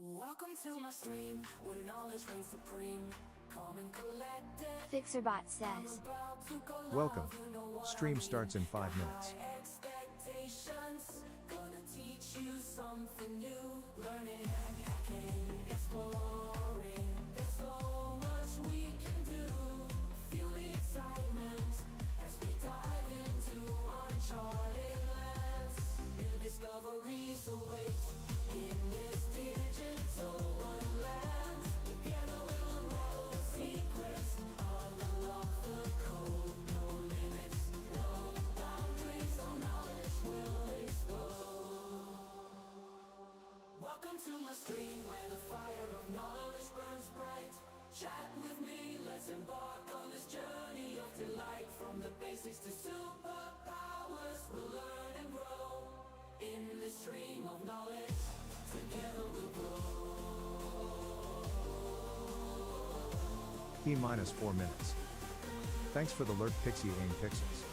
Welcome to my stream, where knowledge reigns supreme. Calm and collected. Fixerbot says. Welcome. Stream starts in 5 minutes. Expectations, gonna teach you something new. Learning, hacking, exploring. There's so much we can do. Feel the excitement as we dive into uncharted lands. New discoveries await in this digital wonderland. Together we'll unravel the secrets, unlock the code. No limits, no boundaries, all knowledge will explode. Welcome to my stream, where the fire of knowledge burns bright. Chat with me, let's embark on this journey of delight. From the basics to superpowers, we'll learn and grow in this stream of knowledge. Together we'll grow. E-minus 4 minutes. Thanks for the lurk, Pixie Aim Pixels.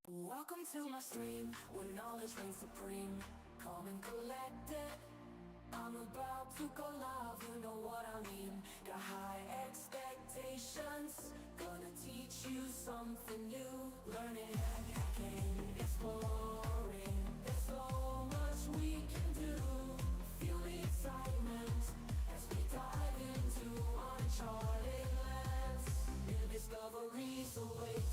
Welcome to my stream, where knowledge reigns supreme. Calm and collected, I'm about to go live, you know what I mean. Got high expectations, gonna teach you something new. Learning, hacking, exploring. There's so much we can do. Feel the excitement as we dive into uncharted lands. New discoveries await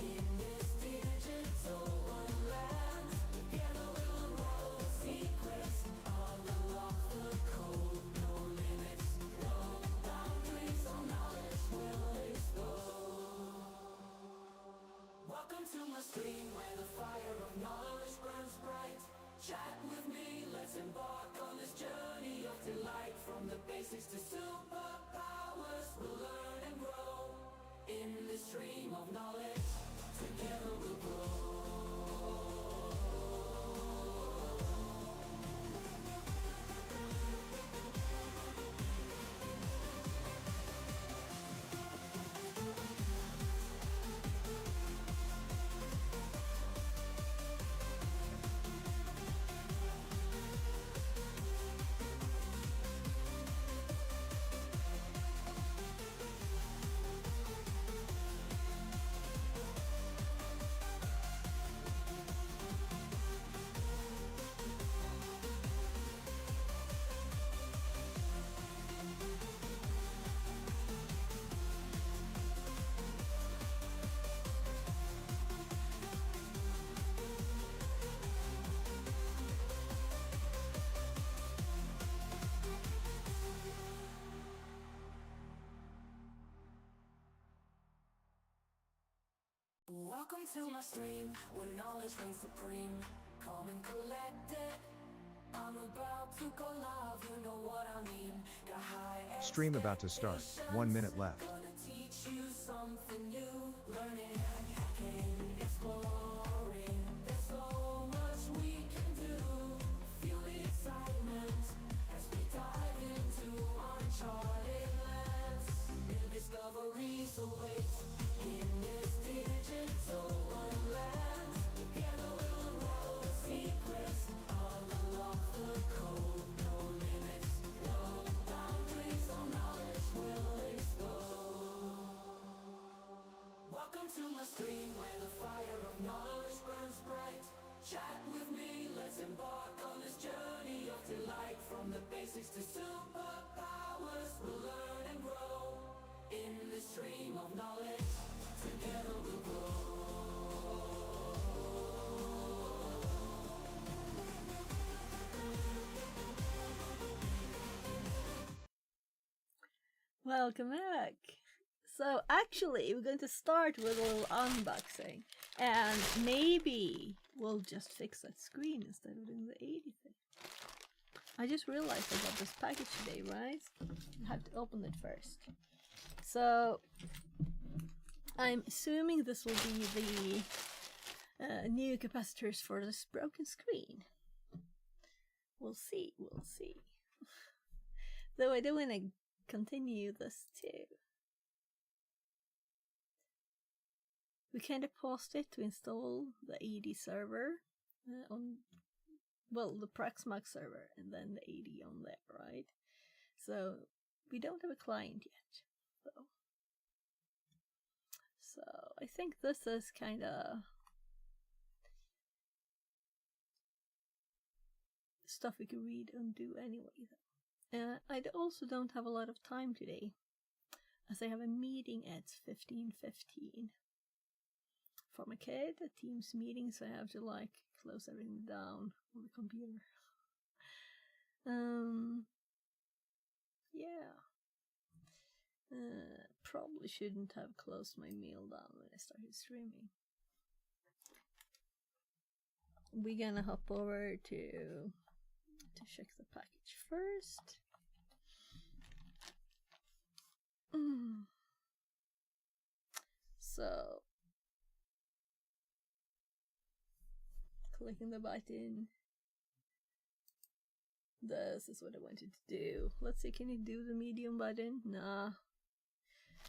in this digital wonderland. Together we'll unravel the secrets, unlock the code. No limits, no boundaries, all knowledge will explode. Welcome to my stream, where the fire of knowledge burns bright. Chat with me, let's embark on this journey of delight. From the basics to superpowers, we'll learn and grow in this stream of knowledge. Together we'll grow. Welcome to my stream, where knowledge reigns supreme. Calm and collected, I'm about to go live, you know what I mean. Got high Stream about to start. 1 minute left. gonna teach you something new. Learning, hacking, exploring. There's so much we can do. Feel the excitement as we dive into uncharted lands. New discoveries await in this digital wonderland. Together we'll unravel the secrets, unlock the code. No limits, no boundaries, all knowledge will explode. Welcome to my stream, where the fire of knowledge burns bright. Chat with me, let's embark on this journey of delight. From the basics to superpowers, we'll learn and grow in this stream of knowledge. Together we'll grow. Welcome back. So actually, we're going to start with a little unboxing, and maybe we'll just fix that screen instead of doing the 80 thing. I just realized I got this package today, right? I have to open it first. So I'm assuming this will be the new capacitors for this broken screen. We'll see, we'll see. Though I do want to continue this too. We kind of paused it to install the AD server on, well, the Proxmox server, and then the AD on there, right? So we don't have a client yet, though. So I think this is kind of stuff we can read and do anyway. I also don't have a lot of time today, as I have a meeting at 15:15 for my kid, a Teams meeting, so I have to like close everything down on the computer. Yeah. Probably shouldn't have closed my mail down when I started streaming. We're gonna hop over to check the package first. So, clicking the button. This is what I wanted to do. Let's see, can you do the medium button? Nah.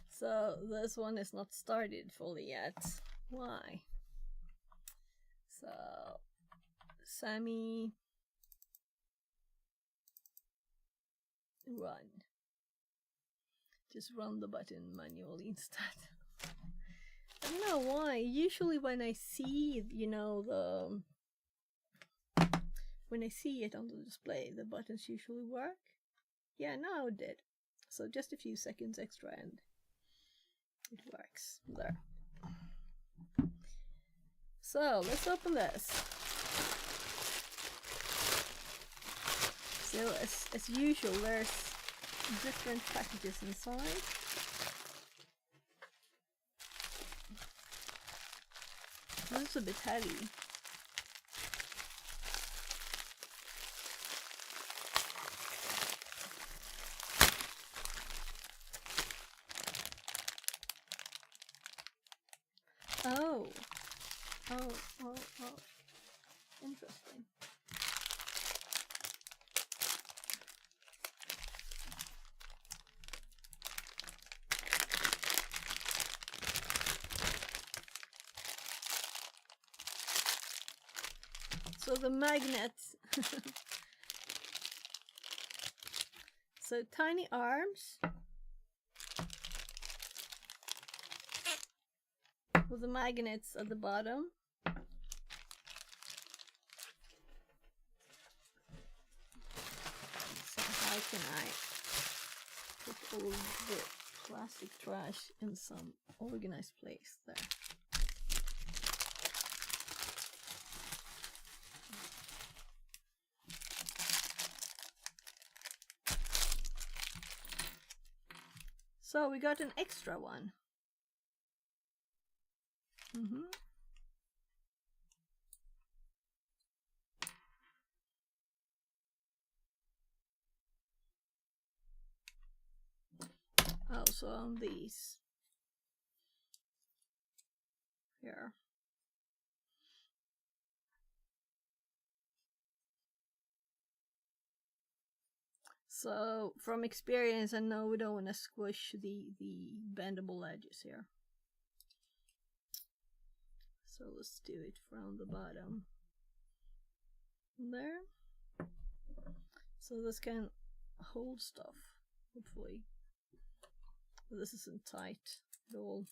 So, this one is not started fully yet. Why? So, Sammy, run. Just run the button manually instead. I don't know why. Usually when I see, you know, when I see it on the display, the buttons usually work. Yeah, now it did. So just a few seconds extra and it works. There. So let's open this. So as usual, there's different packages inside. This is a bit heavy. Oh. Interesting. So the magnets. So tiny arms with the magnets at the bottom. So how can I put all the plastic trash in some organized place there? So we got an extra one. Also on these here. So from experience, I know we don't want to squish the bendable edges here. So let's do it from the bottom there. So this can hold stuff, hopefully. This isn't tight at all.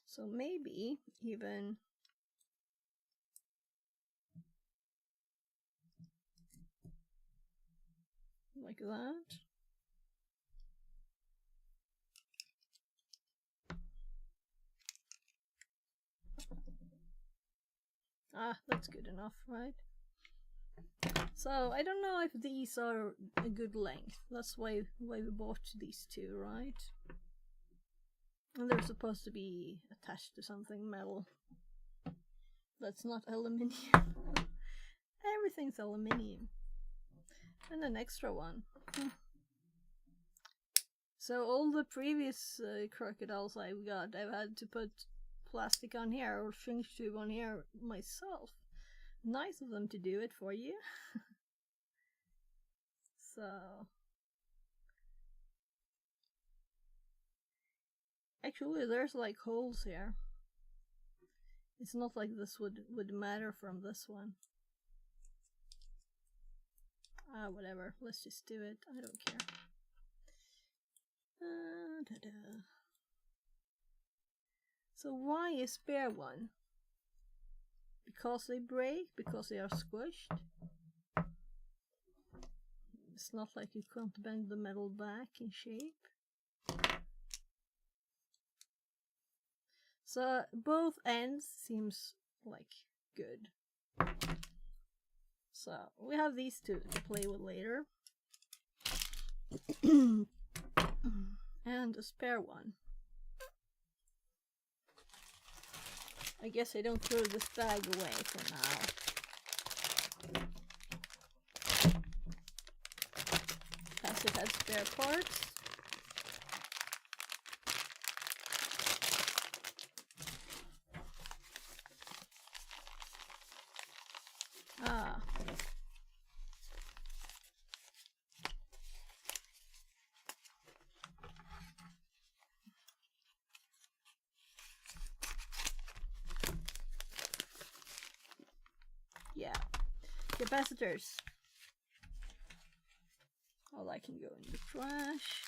So maybe even like that. Ah, that's good enough, right? So I don't know if these are a good length. That's why we bought these two, right? And they're supposed to be attached to something metal. That's not aluminium. Everything's aluminium. And an extra one. So all the previous crocodiles I've got, I've had to put plastic on here or shrink tube on here myself. Nice of them to do it for you. So actually there's like holes here. It's not like this would matter from this one. Ah, whatever. Let's just do it. I don't care. So why a spare one? Because they break? Because they are squished? It's not like you can't bend the metal back in shape. So both ends seems like good. So we have these two to play with later. And a spare one. I guess I don't throw this bag away for now. As it has spare parts. Ah. Yeah. Capacitors. All that can go in the trash.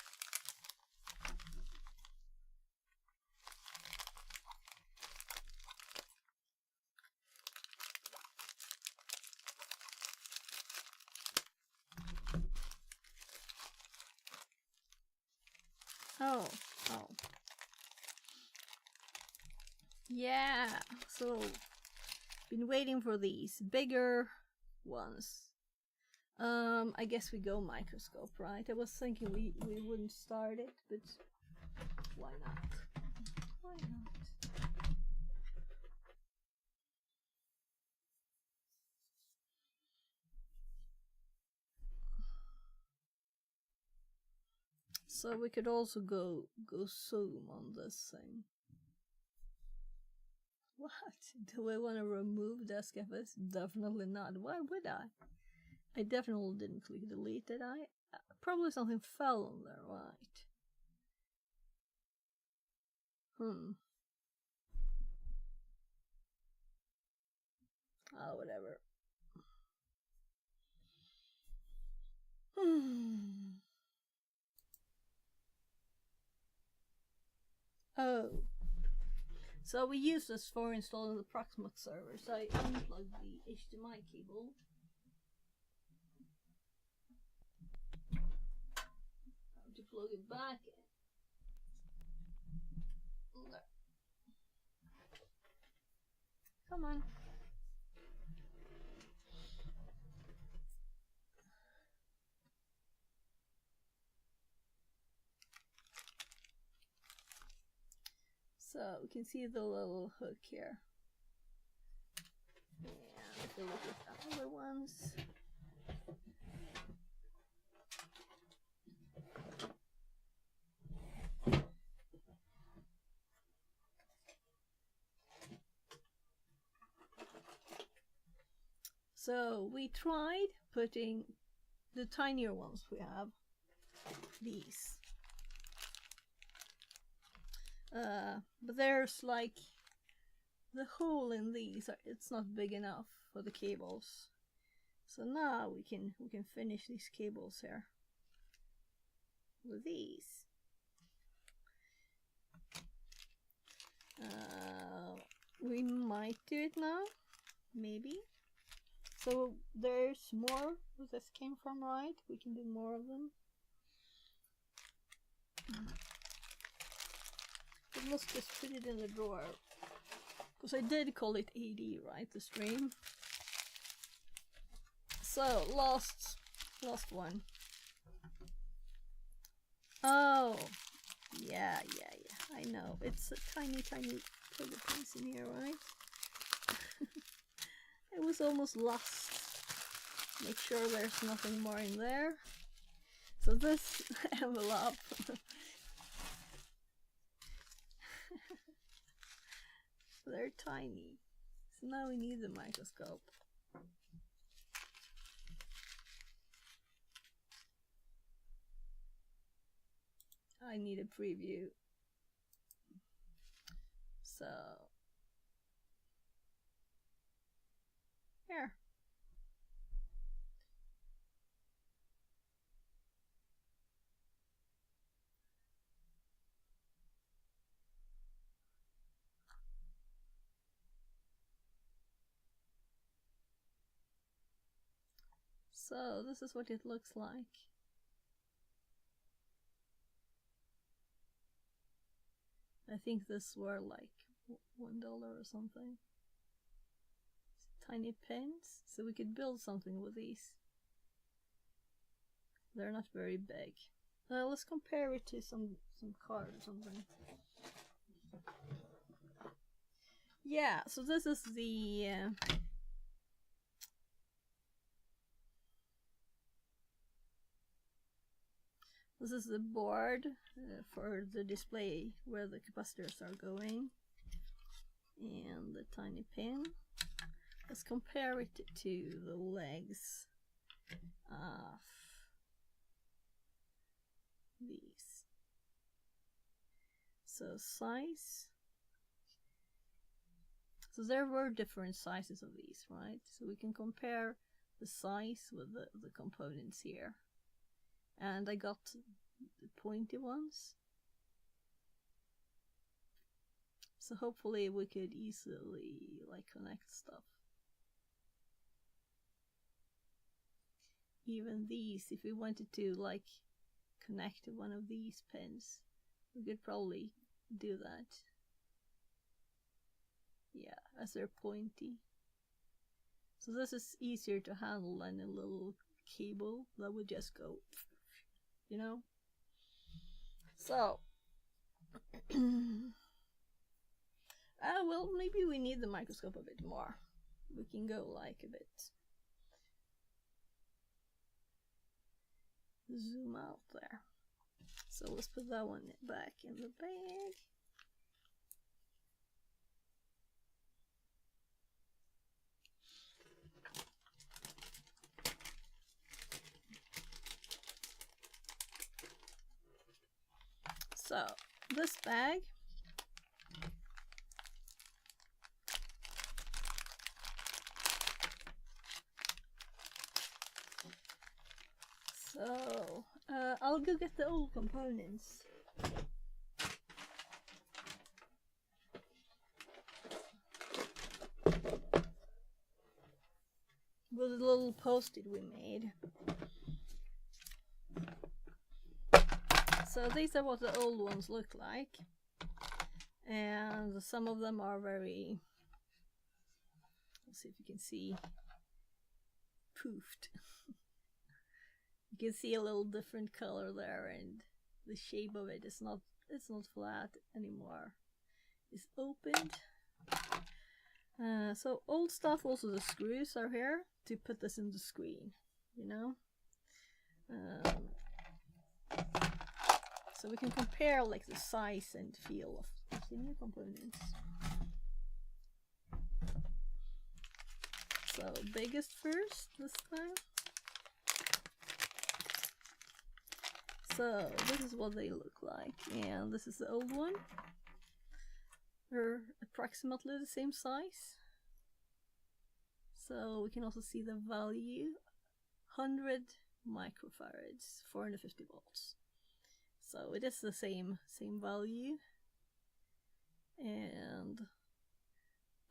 Oh. Yeah, so been waiting for these bigger ones. I guess we go microscope, right? I was thinking we wouldn't start it, but why not? Why not? So we could also go zoom on this thing. What? Do I want to remove the escapist? Definitely not. Why would I? I definitely didn't click delete, did I? Probably something fell on there, right? Oh, whatever. Oh. So we use this for installing the Proxmox server. So I unplugged the HDMI cable. How to plug it back in. There. Come on. So we can see the little hook here. And if you look at the other ones. So we tried putting the tinier ones we have, these. But there's like the hole in these, it's not big enough for the cables. So now we can finish these cables here with these. We might do it now, maybe. So there's more where this came from, right? We can do more of them. But let's just put it in the drawer. Because I did call it AD, right, the stream. So, last one. Oh, yeah, I know. It's a tiny piece in here, right? It was almost lost. Make sure there's nothing more in there. So this envelope they're tiny. So now we need the microscope. I need a preview. So here. So this is what it looks like. I think this were like $1 or something. Tiny pins, so we could build something with these. They're not very big. Let's compare it to some card or something. Yeah, so this is the this is the board for the display where the capacitors are going, and the tiny pin. Let's compare it to the legs of these. So size. So there were different sizes of these, right? So we can compare the size with the components here. And I got the pointy ones. So hopefully we could easily like connect stuff. Even these, if we wanted to like connect to one of these pins, we could probably do that. Yeah, as they're pointy. So this is easier to handle than a little cable that would just go, you know? So, well, maybe we need the microscope a bit more. We can go like a bit. Zoom out there. So let's put that one back in the bag. So this bag I'll go get the old components. With a little post-it we made. So these are what the old ones look like. And some of them are very, let's see if you can see, poofed. You can see a little different color there, and the shape of it is not, it's not flat anymore. It's opened. So old stuff, also the screws are here to put this in the screen, you know. So we can compare like the size and feel of the new components. So biggest first this time. So this is what they look like, and this is the old one. They're approximately the same size. So we can also see the value, 100 microfarads, 450 volts. So it is the same value. And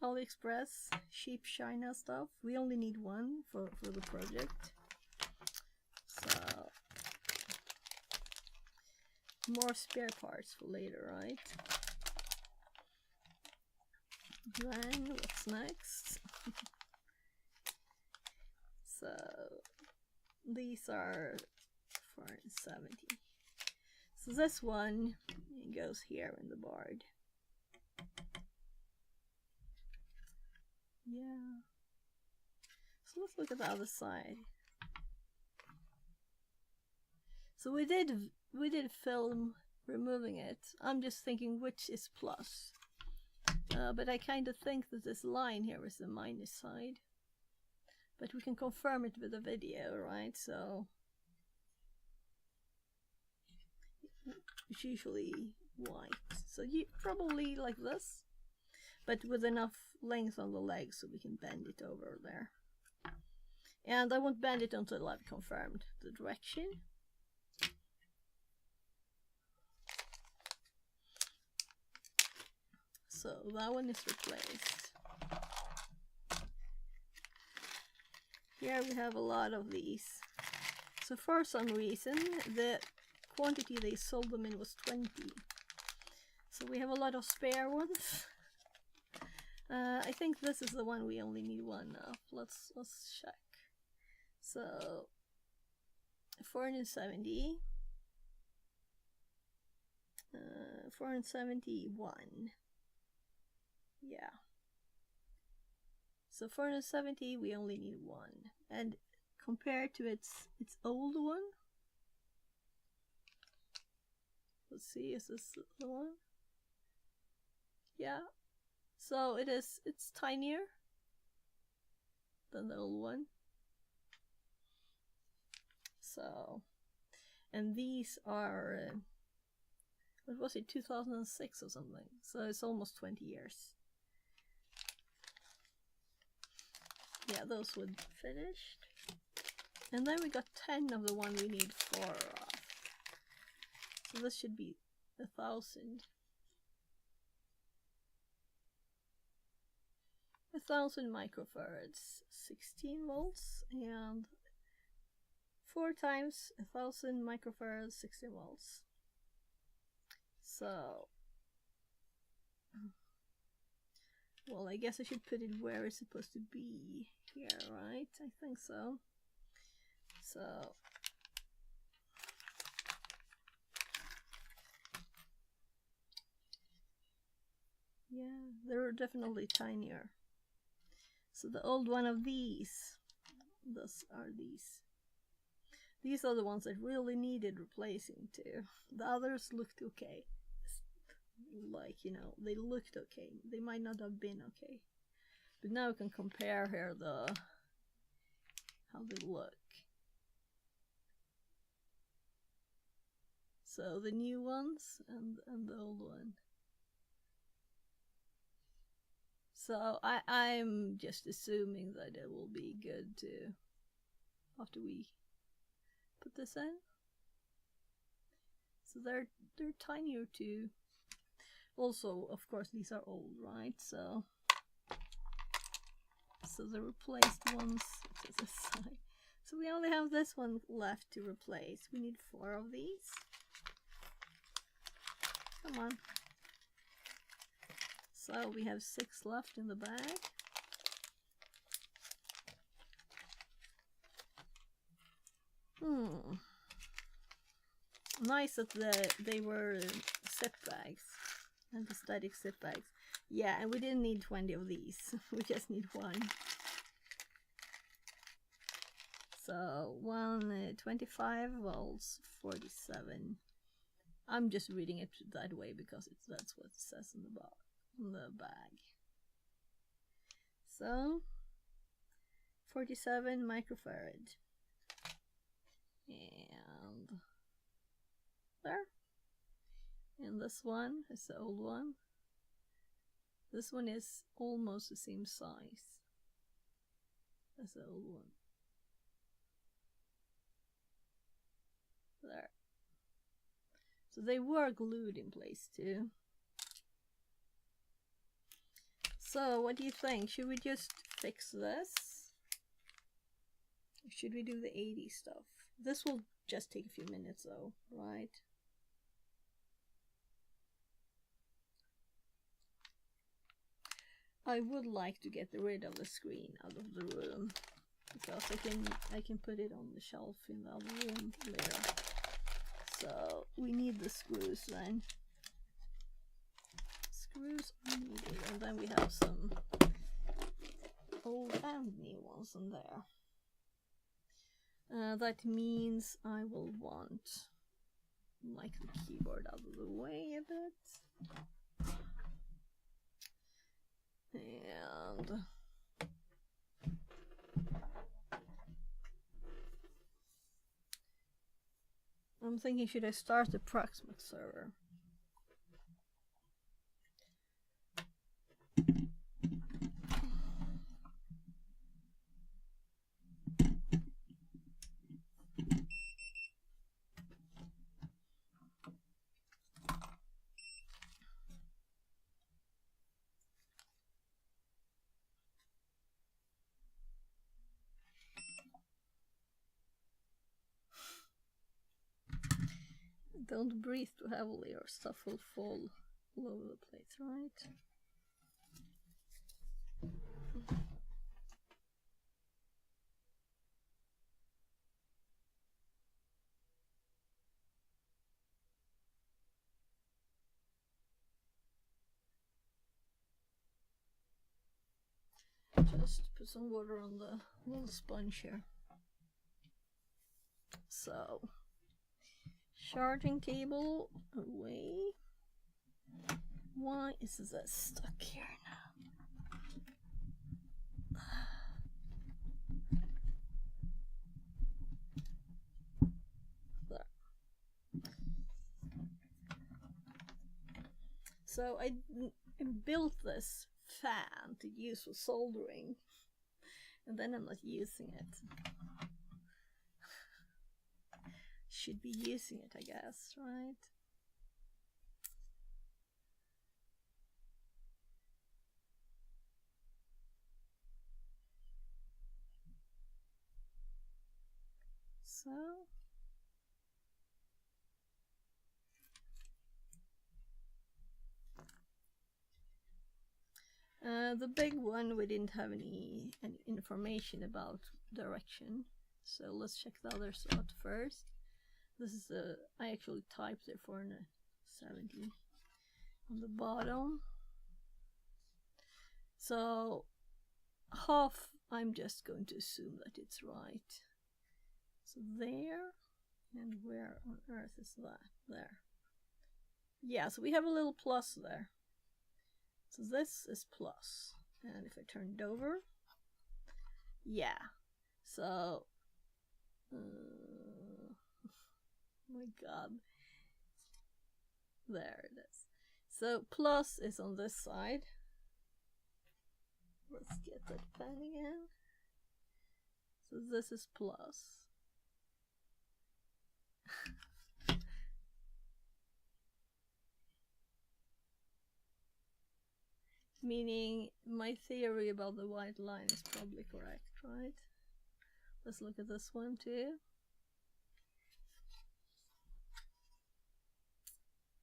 AliExpress, cheap China stuff. We only need one for the project. So more spare parts for later, right? Then what's next? So these are 470. So this one goes here in the board. Yeah. So let's look at the other side. So we did film removing it. I'm just thinking which is plus. But I kind of think that this line here is the minus side. But we can confirm it with the video, right? So it's usually white. So you probably like this, but with enough length on the leg so we can bend it over there. And I won't bend it until I've confirmed the direction. So that one is replaced. Here we have a lot of these. So for some reason the quantity they sold them in was 20. So we have a lot of spare ones. I think this is the one we only need one of. Let's check. So 470. 471. Yeah. So 470 we only need one. And compared to its old one. Let's see, is this the one? Yeah. So it's tinier than the old one. So, and these are what was it, 2006 or something? So it's almost 20 years. Yeah, those would finished. And then we got 10 of the one we need 4 of. So this should be 1,000. 1,000 microfarads, 16 volts, and 4 times 1,000 microfarads, 16 volts. So, well, I guess I should put it where it's supposed to be. Here, right? I think so. So, yeah, they're definitely tinier. So the old one of these, those are these. These are the ones that really needed replacing too. The others looked okay. Like, you know, they looked okay. They might not have been okay. But now we can compare here how they look. So the new ones and the old one. So I'm just assuming that it will be good too after we put this in. So they're tinier too. Also, of course, these are old, right? So the replaced ones to the side. So we only have this one left to replace. We need 4 of these. Come on. So we have 6 left in the bag. Nice that they were zip bags. And the static zip bags. Yeah, and we didn't need 20 of these. We just need 1. So 25 volts, 47. I'm just reading it that way because that's what it says in the bag. So 47 microfarad. And there. And this one is the old one. This one is almost the same size as the old one. There. So they were glued in place too. So what do you think? Should we just fix this? Or should we do the 80 stuff? This will just take a few minutes though, right? I would like to get rid of the screen out of the room because I can put it on the shelf in the other room later. So we need the screws then. Screws are needed, and then we have some old and new ones in there. That means I will want like the keyboard out of the way a bit. And I'm thinking, should I start the Proxmox server? Don't breathe too heavily or stuff will fall all over the place, right? Just put some water on the little sponge here. So, charging cable away. Why is this stuck here now? There. So I built this fan to use for soldering, and then I'm not using it. Should be using it, I guess, right? So the big one, we didn't have any information about direction, so let's check the others out first. This is I actually typed it 470 on the bottom. So half, I'm just going to assume that it's right. So there, and where on earth is that? There. Yeah, so we have a little plus there. So this is plus. And if I turn it over, yeah. So, my god. There it is. So plus is on this side. Let's get that pen again. So this is plus. Meaning my theory about the white line is probably correct, right? Let's look at this one too.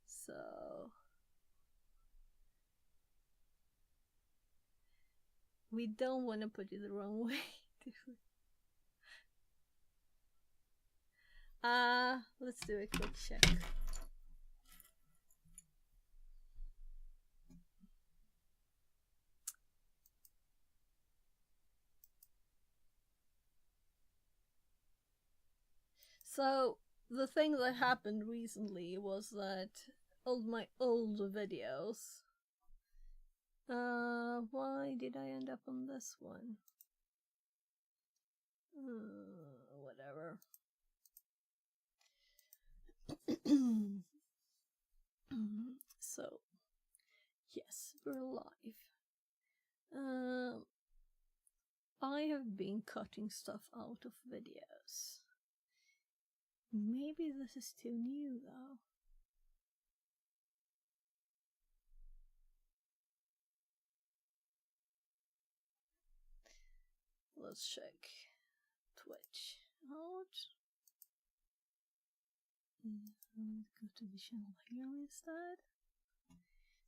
So we don't want to put it the wrong way. Let's do a quick check. So the thing that happened recently was that all my old videos. Why did I end up on this one? Whatever. So, yes, we're live. I have been cutting stuff out of videos. Maybe this is too new though. Let's check Twitch out. Go to the channel here instead.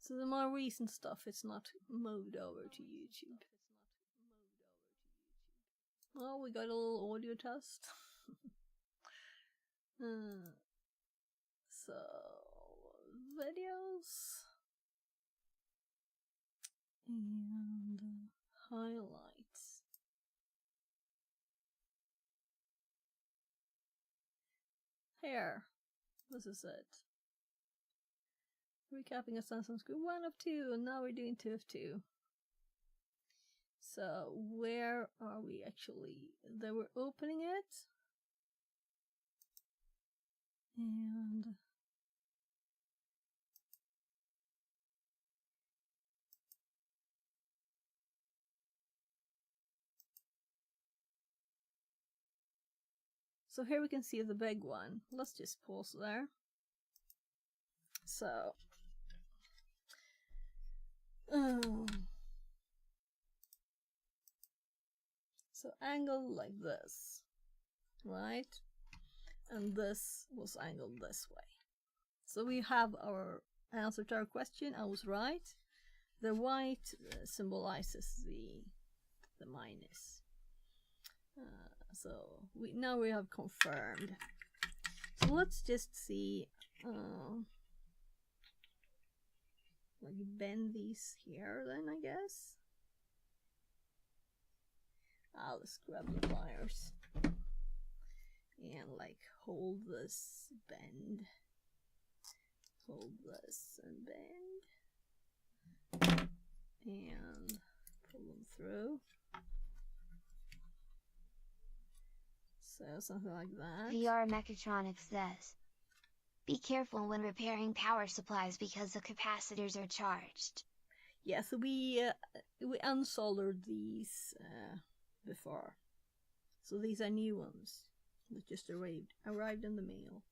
So the more recent stuff, it's not moved over to YouTube. Oh, we got a little audio test. So, videos and highlights. Here, this is it. Recapping Assassin's Creed 1 of 2, and now we're doing 2 of 2. So, where are we actually? They were opening it. And so here we can see the big one. Let's just pause there. So, so angled like this, right? And this was angled this way. So we have our answer to our question. I was right. The white symbolizes the minus. So now we have confirmed. So let's just see. Like bend these here then, I guess. Let's grab the pliers and like hold this, bend, hold this and bend, and pull them through. So something like that. VR Mechatronics says, be careful when repairing power supplies because the capacitors are charged. Yeah, so we unsoldered these before. So these are new ones that just arrived in the mail.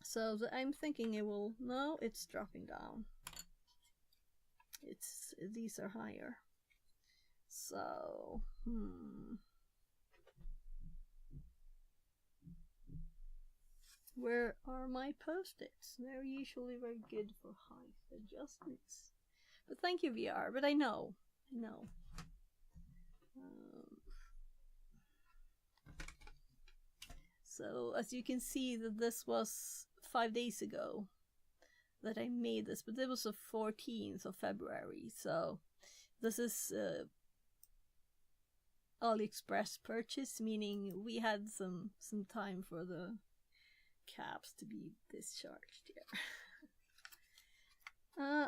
So I'm thinking it will, no, it's dropping down. These are higher. So, where are my post-its? They're usually very good for height adjustments. But thank you, VR. But I know. So as you can see, that this was 5 days ago that I made this, but it was the 14th of February. So this is AliExpress purchase, meaning we had some time for the caps to be discharged here.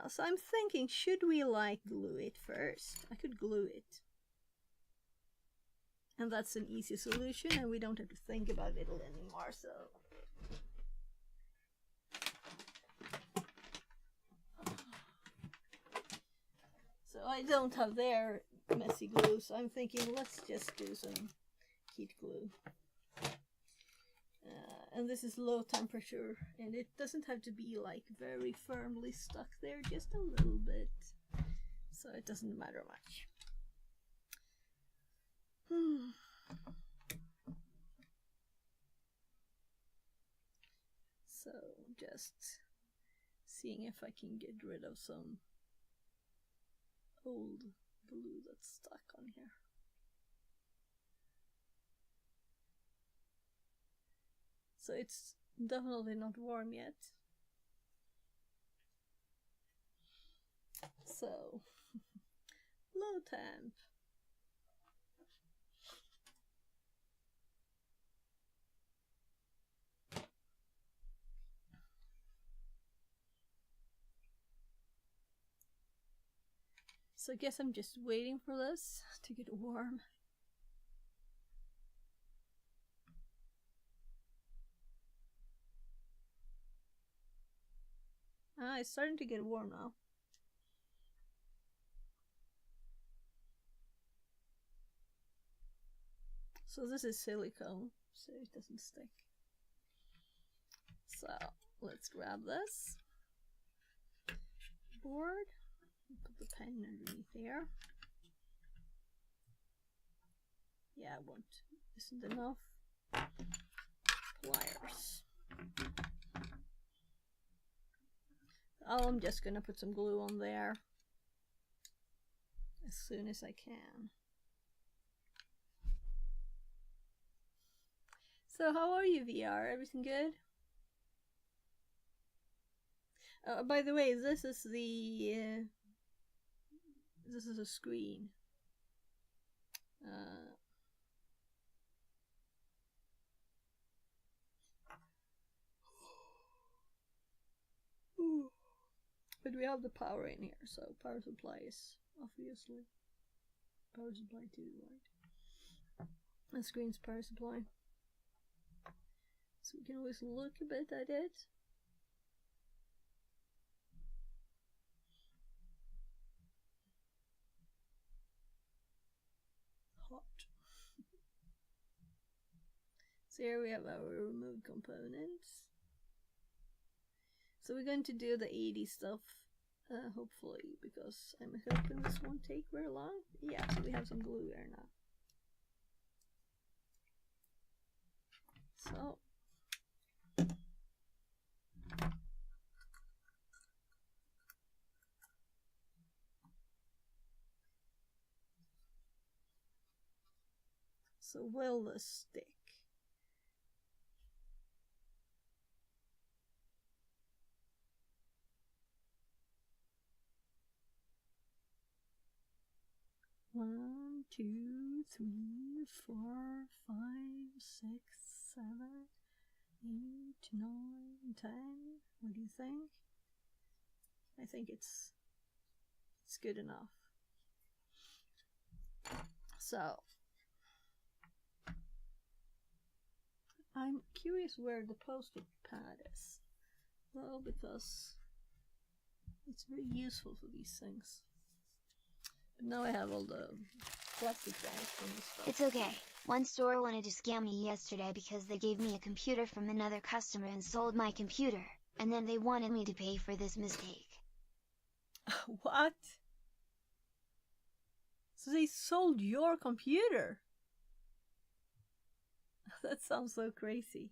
So I'm thinking, should we like glue it first? I could glue it. And that's an easy solution, and we don't have to think about it anymore, so. So I don't have their messy glue, so I'm thinking let's just do some heat glue. And this is low temperature, and it doesn't have to be like very firmly stuck there, just a little bit, so it doesn't matter much. So just seeing if I can get rid of some old glue that's stuck on here. So it's definitely not warm yet. So, low temp. So I guess I'm just waiting for this to get warm. It's starting to get warm now. So this is silicone, so it doesn't stick. So let's grab this board, put the pen underneath here. Yeah, I won't. Isn't enough. Pliers. I'm just gonna put some glue on there as soon as I can. So how are you, VR? Everything good? By the way, this is a screen. But we have the power in here, so power supply is obviously power supply to the right. And screen's power supply. So we can always look a bit at it. Hot. So here we have our removed components. So we're going to do the 80 stuff, hopefully, because I'm hoping this won't take very long. Yeah, so we have some glue there now. So. So will this stick? One, two, three, 4, 5, 6, 7, 8, 9, 10. What do you think? I think it's good enough. So I'm curious where the post-it pad is. Well, because it's very useful for these things. But now I have all the plastic bags and stuff. It's okay. One store wanted to scam me yesterday because they gave me a computer from another customer and sold my computer, and then they wanted me to pay for this mistake. What? So they sold your computer? That sounds so crazy.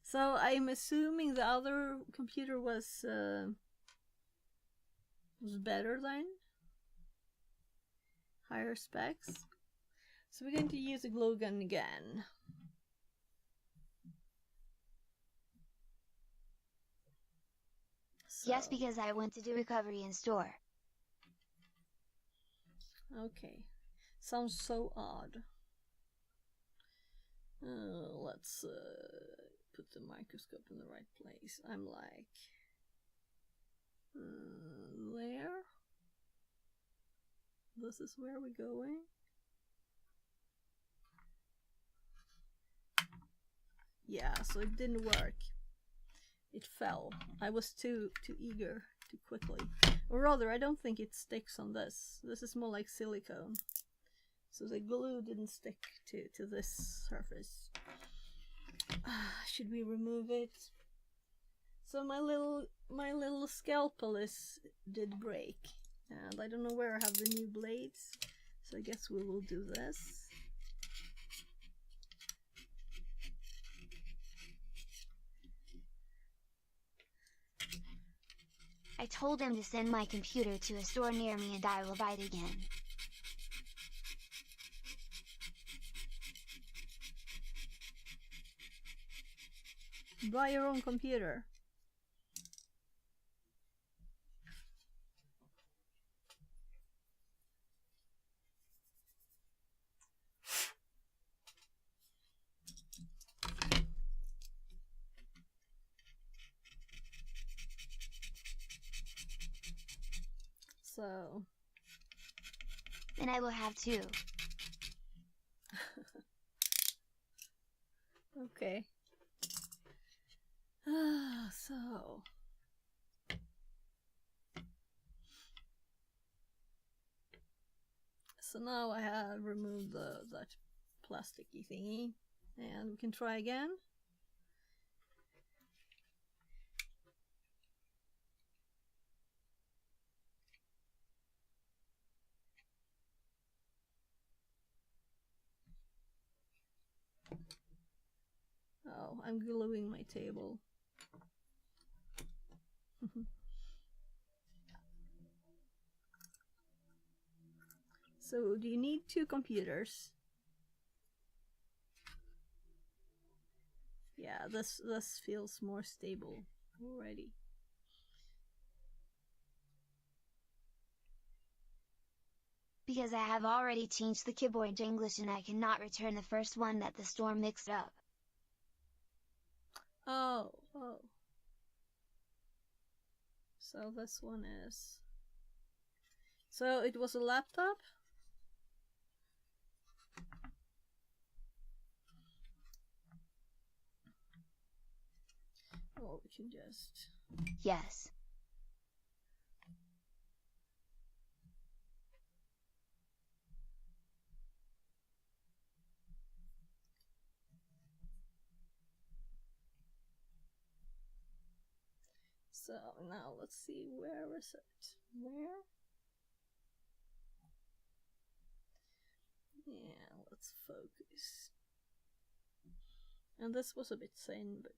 So I'm assuming the other computer was better than? Higher specs? So we're going to use a glue gun again. So. Yes, because I went to do recovery in store. Okay. Sounds so odd. Let's put the microscope in the right place. I'm like there. This is where we're going. Yeah, so it didn't work. It fell. I was too eager too quickly. Or rather, I don't think it sticks on this. This is more like silicone. So the glue didn't stick to this surface. Should we remove it? So my little scalpel did break. And I don't know where I have the new blades. So I guess we will do this. I told them to send my computer to a store near me and I will buy it again. Buy your own computer. So. And I will have two. Okay. So. So now I have removed that plasticky thingy, and we can try again. Oh, I'm gluing my table. So do you need 2 computers? Yeah, this feels more stable already. Because I have already changed the keyboard to English and I cannot return the first one that the storm mixed up. Oh. So this one is... So it was a laptop? Or we can just... Yes. So now let's see, where is it? Where? Yeah, let's focus. And this was a bit thin, but...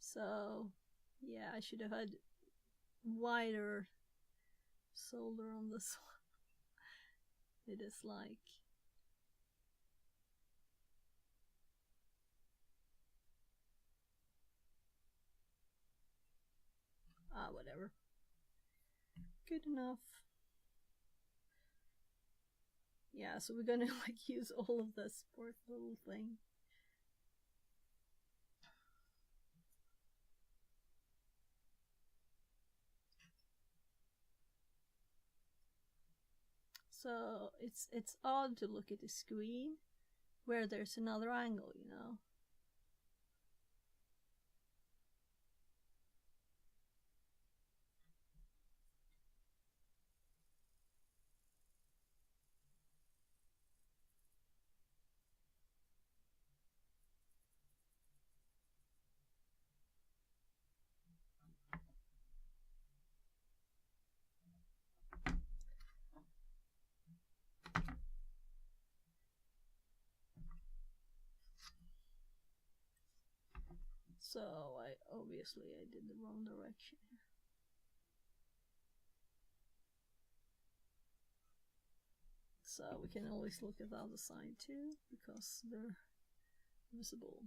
So, yeah, I should have had wider solder on this one. It is like... whatever. Good enough. Yeah, so we're gonna like use all of this poor little thing. So it's odd to look at the screen where there's another angle, you know. So obviously I did the wrong direction. So we can always look at the other side too, because they're visible.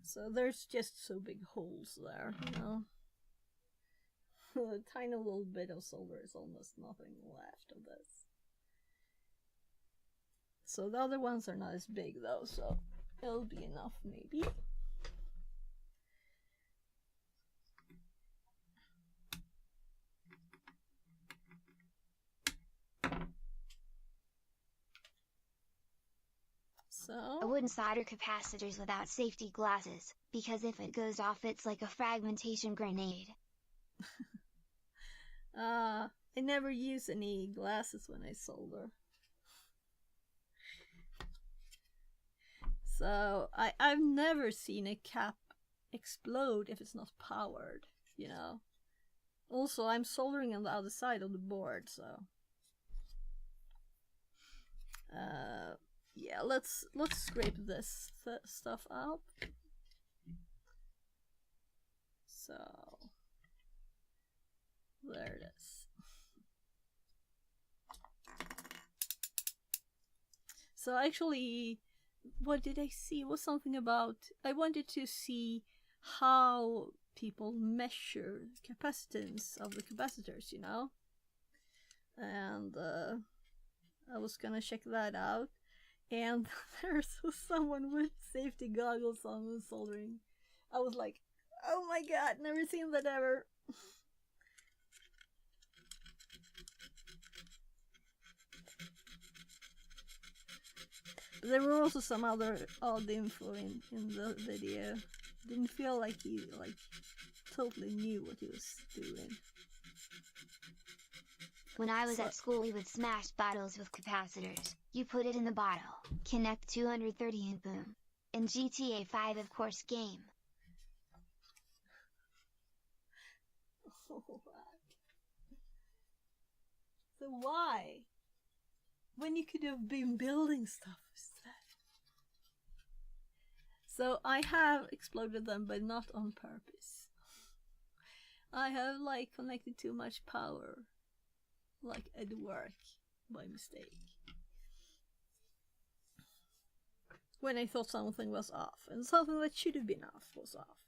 So there's just so big holes there, you know. A tiny little bit of solder is almost nothing left of this. So the other ones are not as big though, so it'll be enough maybe. So I wouldn't solder capacitors without safety glasses, because if it goes off it's like a fragmentation grenade. I never use any glasses when I solder. So I've never seen a cap explode if it's not powered, you know. Also, I'm soldering on the other side of the board, so yeah, let's scrape this stuff out. So there it is. So actually, what did I see? It was something about, I wanted to see how people measure capacitance of the capacitors, you know? And I was gonna check that out. And there's someone with safety goggles on and soldering. I was like, oh my god, never seen that ever. there were also some other odd info in the video. Didn't feel like he like totally knew what he was doing. When I was So- at school, we would smash bottles with capacitors. You put it in the bottle, connect 230 and boom. In GTA 5, of course, game. So why? When you could have been building stuff instead. So I have exploded them, but not on purpose. I have like connected too much power, like at work, by mistake. When I thought something was off, and something that should have been off was off.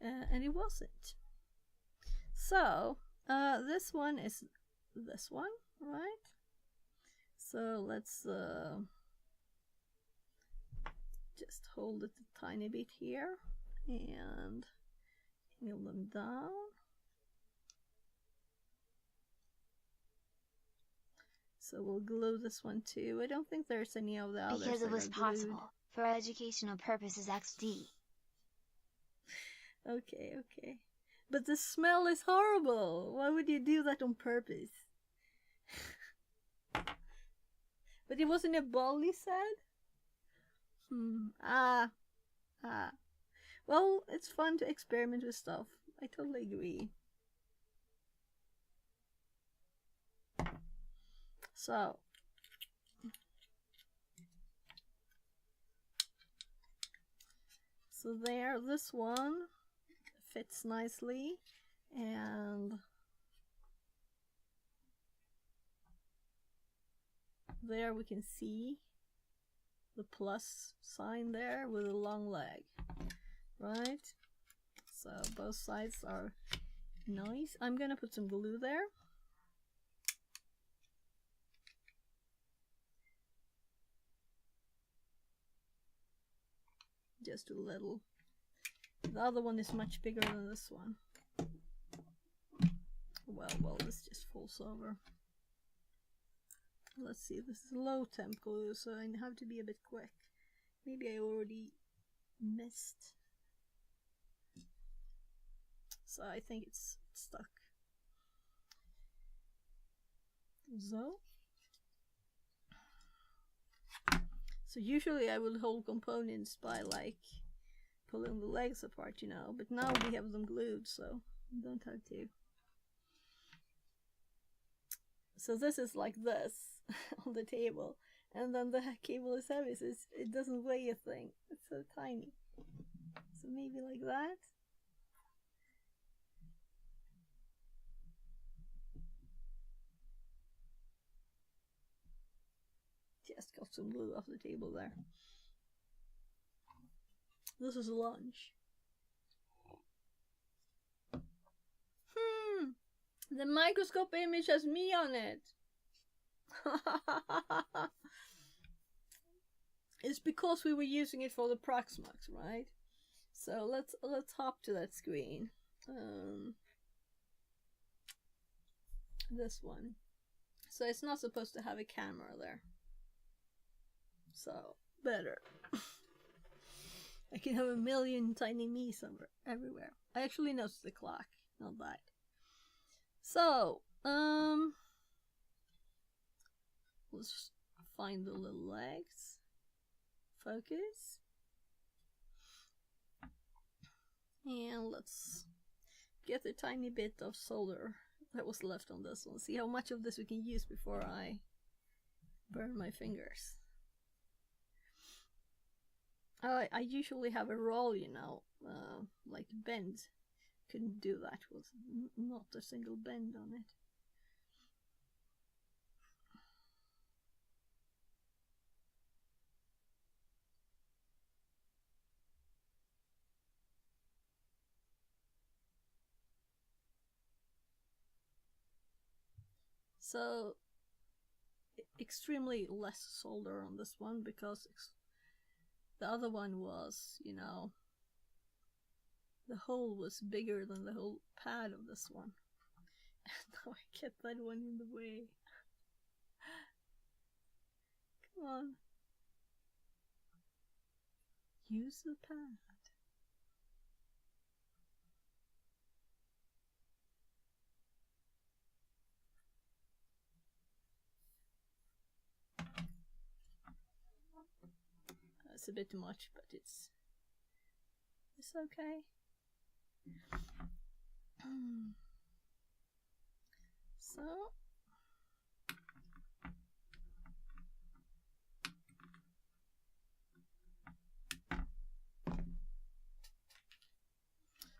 And it wasn't. So, this one is this one, right? So let's just hold it a tiny bit here and nail them down. So we'll glue this one too. I don't think there's any of the others. Because it that was are glued. possible. For educational purposes XD. Okay, okay. But the smell is horrible. Why would you do that on purpose? But it wasn't a ball, you said? Well, it's fun to experiment with stuff. I totally agree. So. So there, this one fits nicely, and there we can see the plus sign there with a long leg, right? So both sides are nice. I'm gonna put some glue there. Just a little. The other one is much bigger than this one. Well, this just falls over. Let's see, this is low temp glue, so I have to be a bit quick. Maybe I already missed. So I think it's stuck. So usually I will hold components by like pulling the legs apart, you know, but now we have them glued, so you don't have to. So this is like this on the table, and then the cable is heavy, so it doesn't weigh a thing. It's so tiny. So maybe like that. Just got some glue off the table there. This is lunch. The microscope image has me on it. It's because we were using it for the Proxmox, right? So let's hop to that screen. This one. So it's not supposed to have a camera there. So better. I can have a million tiny me somewhere, everywhere. I actually noticed the clock, not that. So, let's find the little legs. Focus. And let's get a tiny bit of solder that was left on this one. See how much of this we can use before I burn my fingers. I usually have a roll, you know, like bend. Couldn't do that with not a single bend on it. So extremely less solder on this one because the other one was, you know, the hole was bigger than the whole pad of this one. And now I get that one in the way. Come on. use the pad. It's a bit much, but it's okay.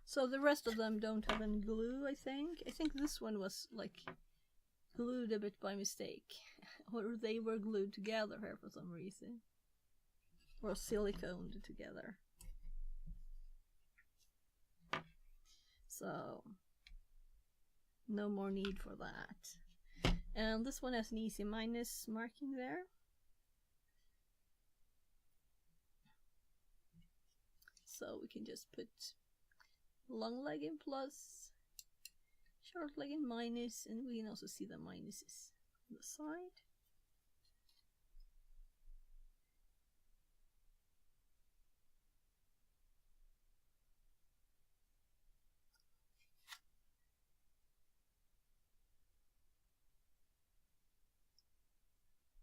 So the rest of them don't have any glue, I think. I think this one was like glued a bit by mistake. Or they were glued together here for some reason. Or siliconed together. So no more need for that. And this one has an easy minus marking there. So we can just put long leg in plus, short leg in minus, and we can also see the minuses on the side.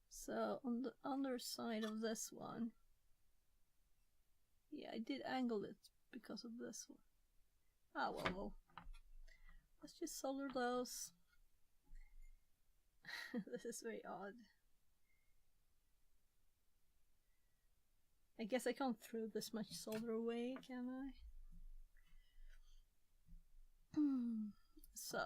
So on the underside of this one, yeah, I did angle it because of this one. Ah, well, let's just solder those. This is very odd. I guess I can't throw this much solder away, can I? So.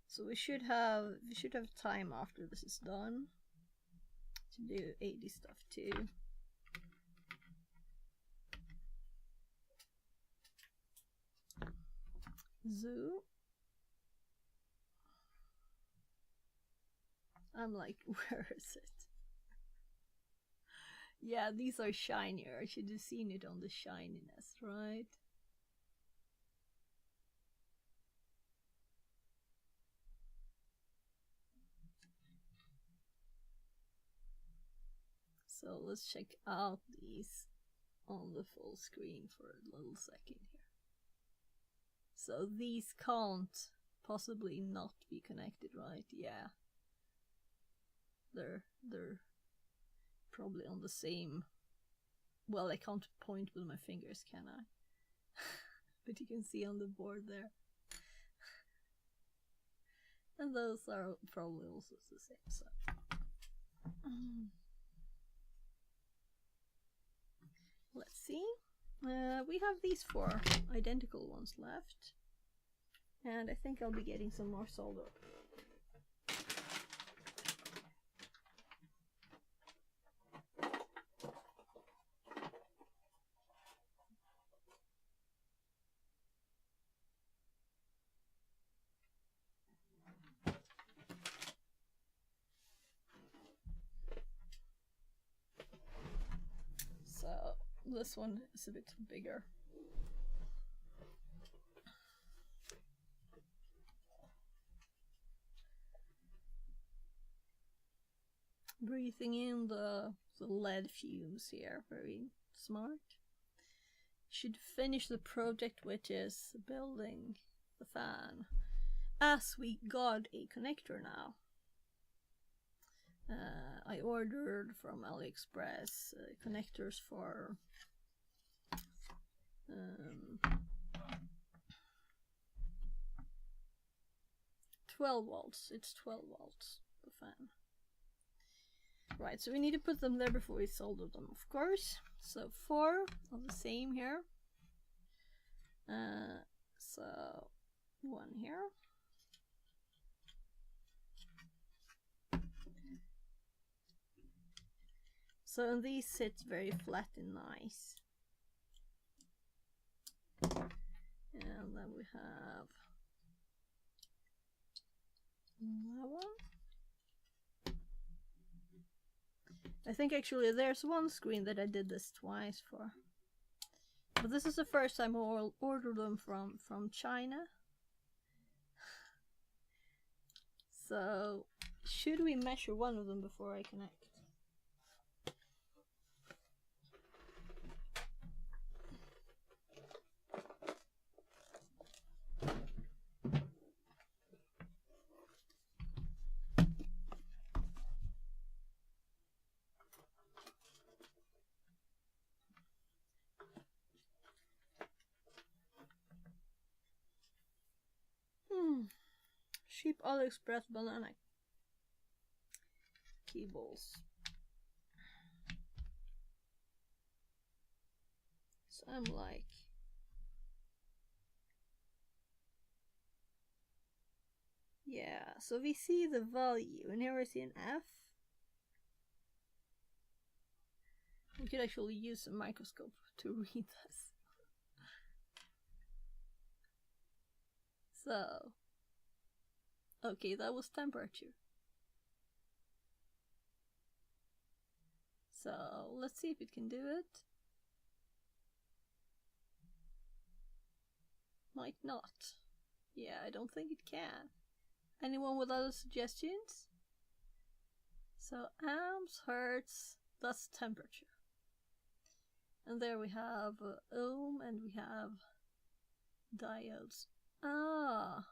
So we should have time after this is done to do AD stuff too. Zoo. I'm like, where is it? Yeah, these are shinier. I should have seen it on the shininess, right? So let's check out these on the full screen for a little second here. So these can't possibly not be connected, right? Yeah. They're probably on the same. Well, I can't point with my fingers, can I? But you can see on the board there. And those are probably also the same, so. Let's see. We have these 4 identical ones left. And I think I'll be getting some more solder. This one is a bit bigger. Breathing in the lead fumes here, very smart. Should finish the project, which is building the fan, as we got a connector now. I ordered from AliExpress connectors for 12 volts. It's 12 volts, the fan. Right, so we need to put them there before we solder them, of course. So 4 of the same here. So 1 here. So and these sit very flat and nice. And then we have that one. I think actually there's one screen that I did this twice for. But this is the first time I ordered them from China. So, should we measure one of them before I connect? Cheap AliExpress banana cables. So I'm like, yeah, so we see the value, and here we see an F. We could actually use a microscope to read this. So, okay, that was temperature. So, let's see if it can do it. Might not. Yeah, I don't think it can. Anyone with other suggestions? So, amps, hertz, that's temperature. And there we have ohm and we have diodes. Ah.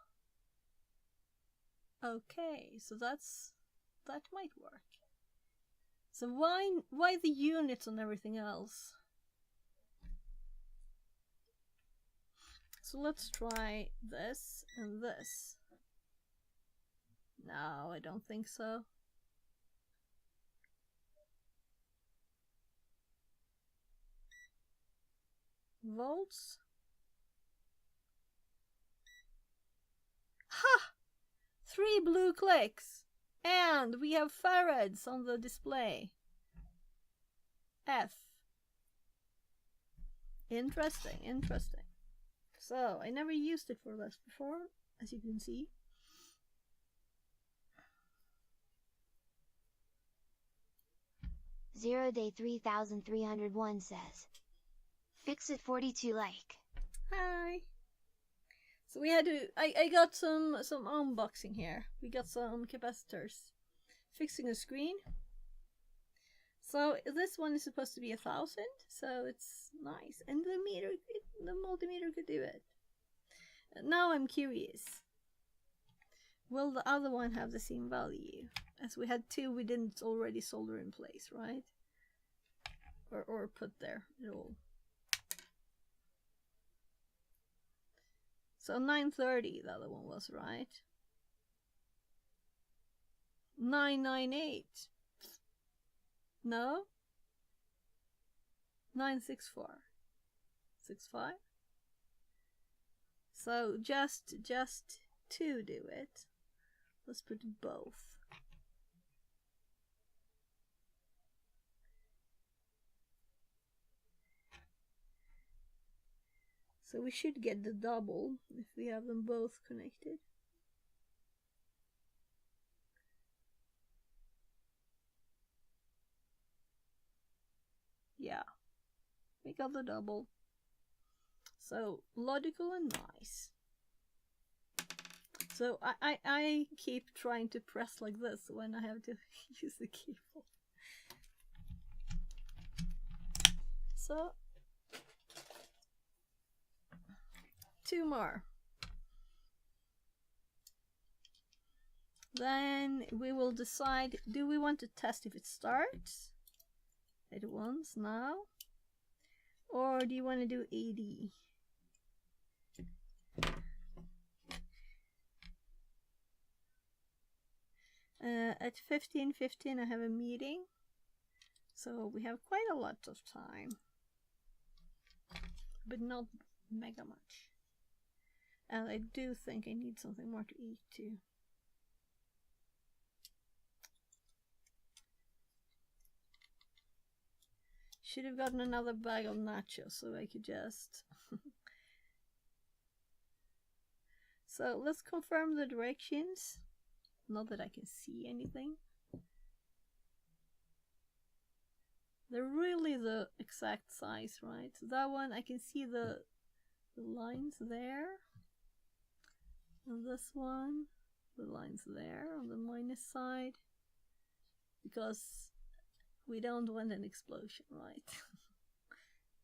Okay, so that might work. So why the units and everything else? So let's try this and this. No, I don't think so. Volts. Ha! 3 blue clicks! And we have farads on the display. F. Interesting, interesting. So, I never used it for this before, as you can see. Zero Day 3301 says, fix it 42 like. Hi! So we had to, I got some unboxing here. We got some capacitors. Fixing a screen. So this one is supposed to be 1,000, so it's nice. And the multimeter could do it. Now I'm curious. Will the other one have the same value? As we had two we didn't already solder in place, right? Or put there at all. So 930 the other one was, right? 998. No? 964. 65? So just to do it. Let's put both. So we should get the double if we have them both connected. Yeah, we got the double. So logical and nice. So I keep trying to press like this when I have to use the keyboard. So 2 more. Then we will decide, do we want to test if it starts at once now? Or do you want to do 80? At 15:15 I have a meeting. So we have quite a lot of time. But not mega much. And I do think I need something more to eat too. should have gotten another bag of nachos so I could just... So let's confirm the directions. Not that I can see anything. They're really the exact size, right? So that one, I can see the lines there. And this one, the lines there on the minus side. Because we don't want an explosion, right?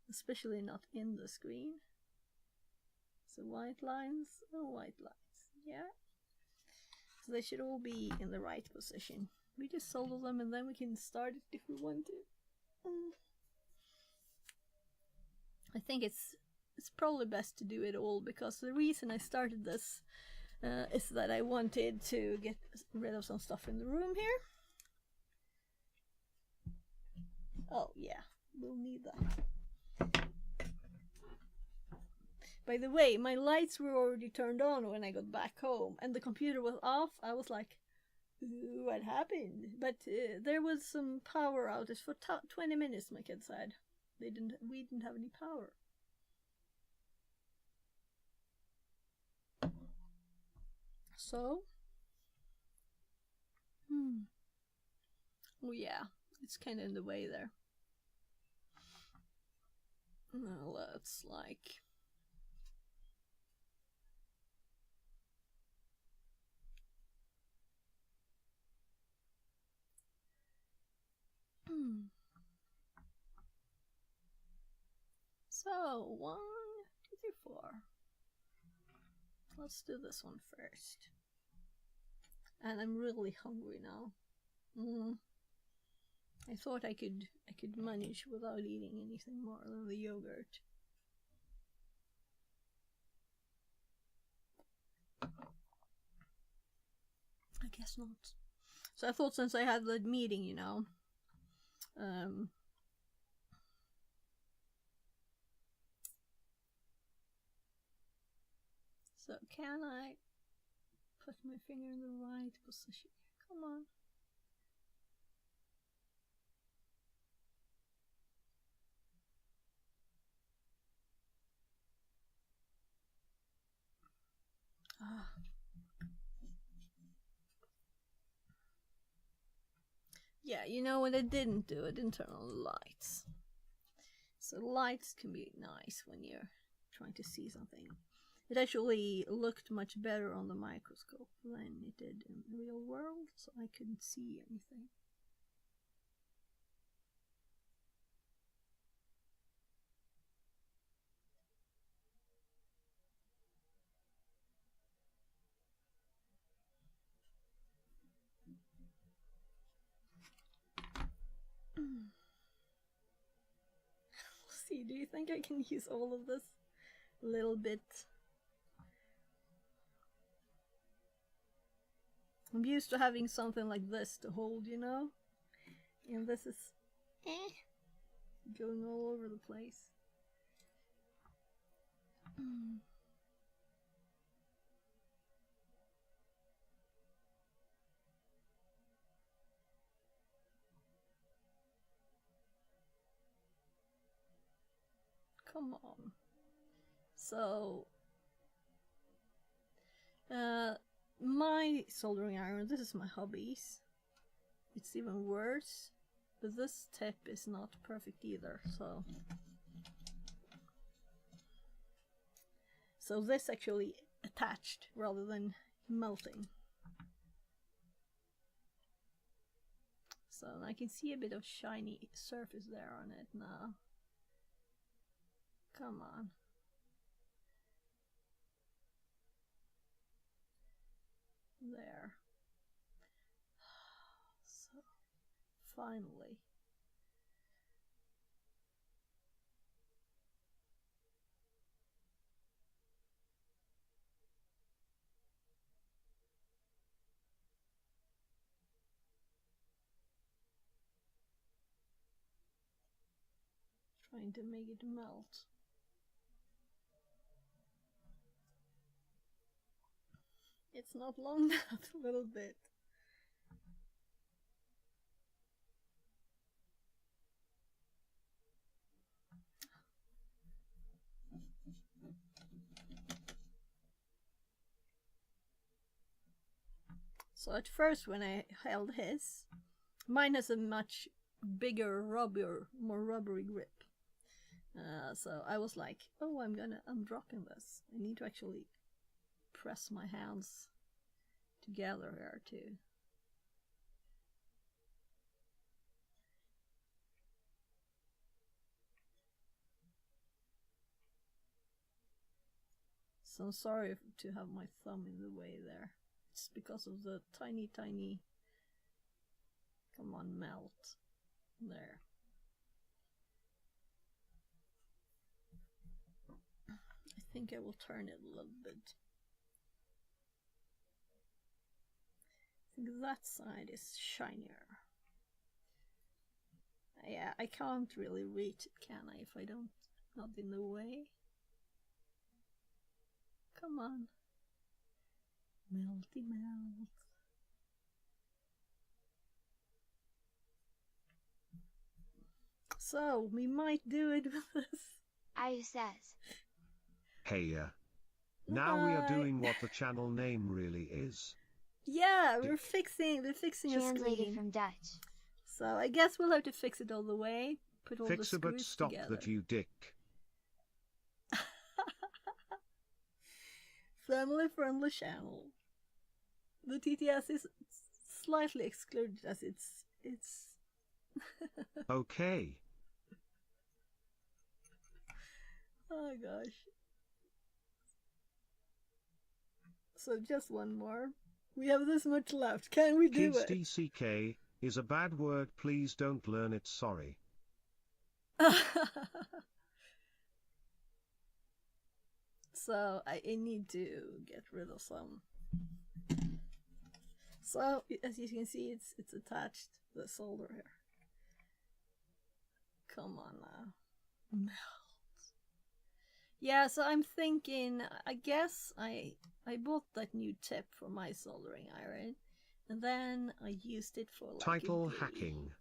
Especially not in the screen. So white lines, white lines, yeah. So they should all be in the right position. We just solder them and then we can start it if we want to. I think it's probably best to do it all, because the reason I started this is that I wanted to get rid of some stuff in the room here. Oh yeah, we'll need that. By the way, my lights were already turned on when I got back home and the computer was off. I was like, what happened? But there was some power outage for 20 minutes, my kid said. We didn't have any power. So, oh yeah, it's kind of in the way there. Now let's like... So, 1, 2, 3, 4. Let's do this one first. And I'm really hungry now. I thought I could manage without eating anything more than the yogurt. I guess not. So I thought, since I had the meeting, you know, so can I put my finger in the right position? Come on. Yeah, you know what I didn't do? I didn't turn on the lights. So lights can be nice when you're trying to see something. It actually looked much better on the microscope than it did in the real world, so I couldn't see anything. See, do you think I can use all of this a little bit? I'm used to having something like this to hold, you know? And this is going all over the place. Come on. So, my soldering iron, this is my hobbies. It's even worse, but this tip is not perfect either, so... So this actually attached rather than melting. So I can see a bit of shiny surface there on it now. Come on. There. So, finally. Trying to make it melt. It's not long enough, a little bit. So at first when I held his, mine has a much bigger, more rubbery grip. So I was like, oh, I'm dropping this. I need to actually press my hands together here too. So I'm sorry to have my thumb in the way there. It's because of the tiny, come on, melt. There. I think I will turn it a little bit. I think that side is shinier. Yeah, I can't really reach it, can I, if I don't, not in the way? Come on. Melty melt. So, we might do it with this. Ayu says. Hey, now we are Hi. doing what the channel name really is. Yeah, we're fixing a Translated screen. from Dutch. So I guess we'll have to fix it all the way. Put all Fix the it, but screws stop together. that, you dick. Family-friendly channel. The TTS is slightly excluded as it's. Okay. Oh gosh. So just one more. We have this much left. Can we do Kids it? DCK is a bad word. Please don't learn it. Sorry. So I need to get rid of some. So as you can see, it's attached to the solder here. Come on now, melt. Yeah, so I'm thinking. I guess I bought that new tip for my soldering iron, and then I used it for like Title a day. hacking.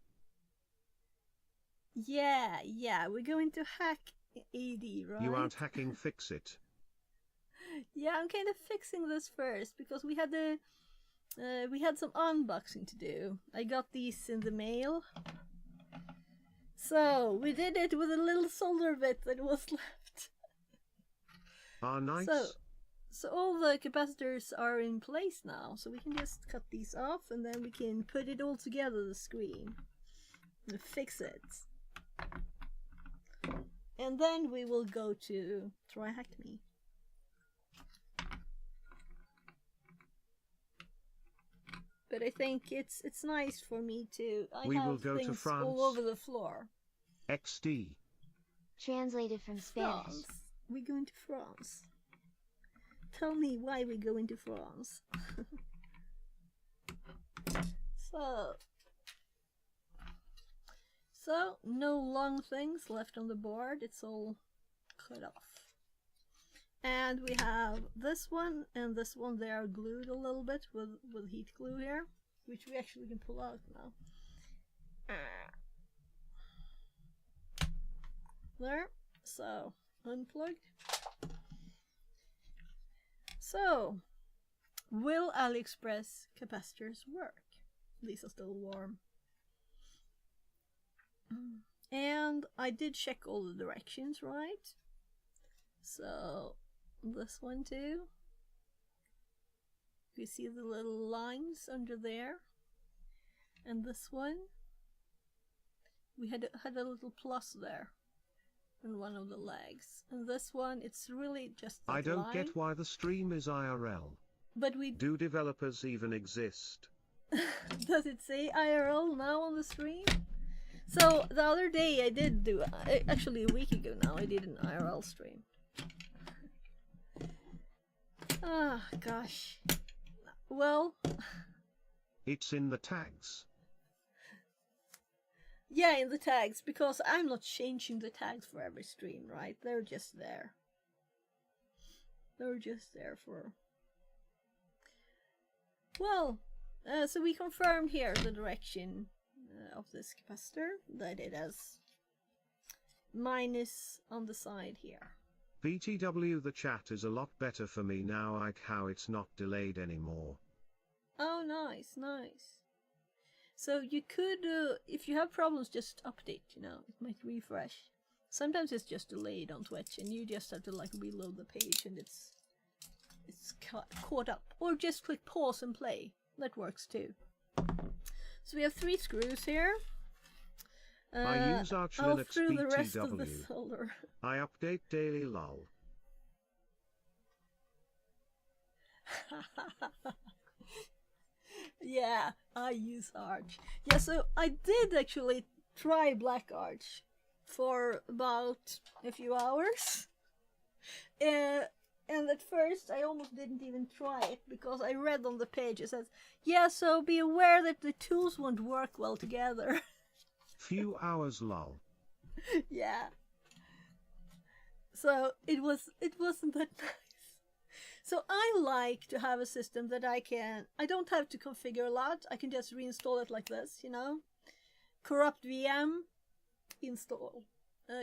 Yeah, we're going to hack AD, right? You aren't hacking. Fix it. Yeah, I'm kind of fixing this first because we had some unboxing to do. I got these in the mail. So we did it with a little solder bit that was left. Ah, nice. So all the capacitors are in place now, so we can just cut these off and then we can put it all together, the screen, and fix it. And then we will go to try hack me. But I think it's nice for me to. We have will go to things France. all over the floor. XD. Translated from Spanish. France. We're going to France. Tell me why we're going to France. So no long things left on the board. It's all cut off. And we have this one and this one. They are glued a little bit with heat glue here, which we actually can pull out now. There. So unplugged. So, will AliExpress capacitors work? These are still warm. And I did check all the directions, right? So, this one too. You see the little lines under there? And this one, we had a little plus there on one of the legs. And this one, it's really just that I don't line. get why the stream is IRL. But we Do developers even exist? Does it say IRL now on the stream? So the other day I did do, actually a week ago now, I did an IRL stream. Ah, gosh. Well, It's in the tags. yeah, in the tags, because I'm not changing the tags for every stream, right? They're just there. They're just there for... Well, so we confirmed here the direction of this capacitor, that it has minus on the side here. BTW, the chat is a lot better for me now, like how it's not delayed anymore. Oh, nice, nice. So you could, if you have problems, just update, you know, it might refresh. Sometimes it's just delayed on Twitch and you just have to like reload the page and it's caught up. Or just click pause and play. That works too. So we have 3 screws here. I use Arch I'll Linux through the rest of the BTW. solder. I update daily lol. Yeah, I use Arch. Yeah, so I did actually try Black Arch for about a few hours. And at first I almost didn't even try it because I read on the page it says, yeah, so be aware that the tools won't work well together. Few hours lol. Yeah. So it wasn't that nice. So I like to have a system that I don't have to configure a lot. I can just reinstall it like this, you know. Corrupt VM, install.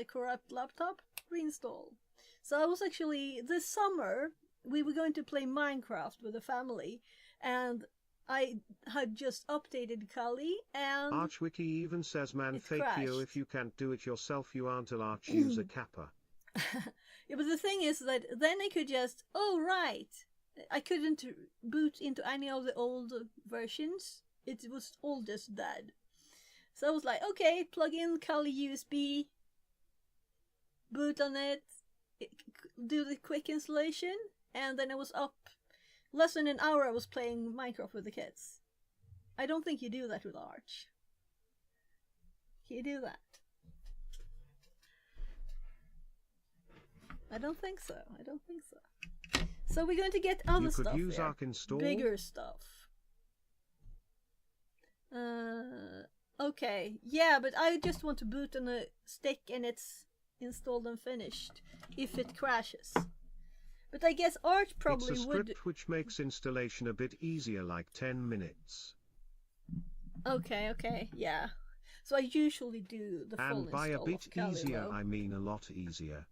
Corrupt laptop, reinstall. So I was actually, this summer, we were going to play Minecraft with the family, and I had just updated Kali, and ArchWiki even says man it fake you crashed. if you can't do it yourself you aren't an Arch user kappa. yeah, but the thing is that then I could just, oh right, I couldn't boot into any of the old versions. It was all just dead. So I was like, okay, plug in Kali USB, boot on it, do the quick installation, and then I was up. Less than an hour I was playing Minecraft with the kids. I don't think you do that with Arch. Can you do that? I don't think so. I don't think so. So we're going to get other You could stuff use here. Arch install. Bigger stuff. Okay. Yeah, but I just want to boot on a stick and it's installed and finished. If it crashes. But I guess Arch probably it's a would... script which makes installation a bit easier, like 10 minutes. Okay, yeah. So I usually do the full And by a install bit of Kali, easier, though. I mean a lot easier.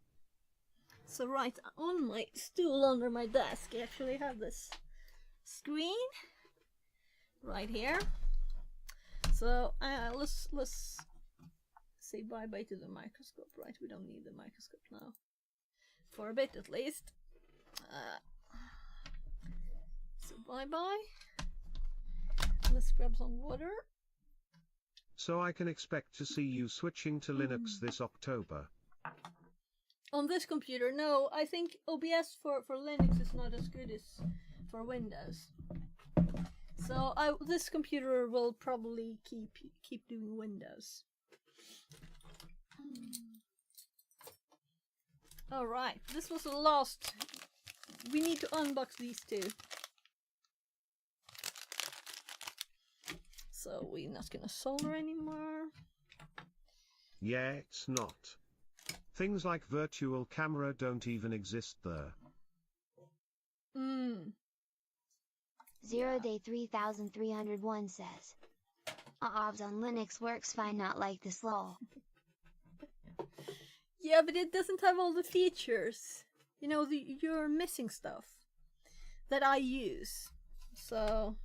So right on my stool under my desk, I actually have this screen right here. So let's say bye bye to the microscope. Right, we don't need the microscope now for a bit at least. So bye bye. Let's grab some water. So I can expect to see you switching to Linux this October. On this computer, no. I think OBS for Linux is not as good as for Windows. So this computer will probably keep doing Windows. All right, this was the last. We need to unbox these two. So we're not gonna solder anymore. Yeah, it's not. Things like virtual camera don't even exist there. 0 day 3301 says. OBS on Linux works fine, not like this lol. Yeah, but it doesn't have all the features. You know, you're missing stuff that I use. So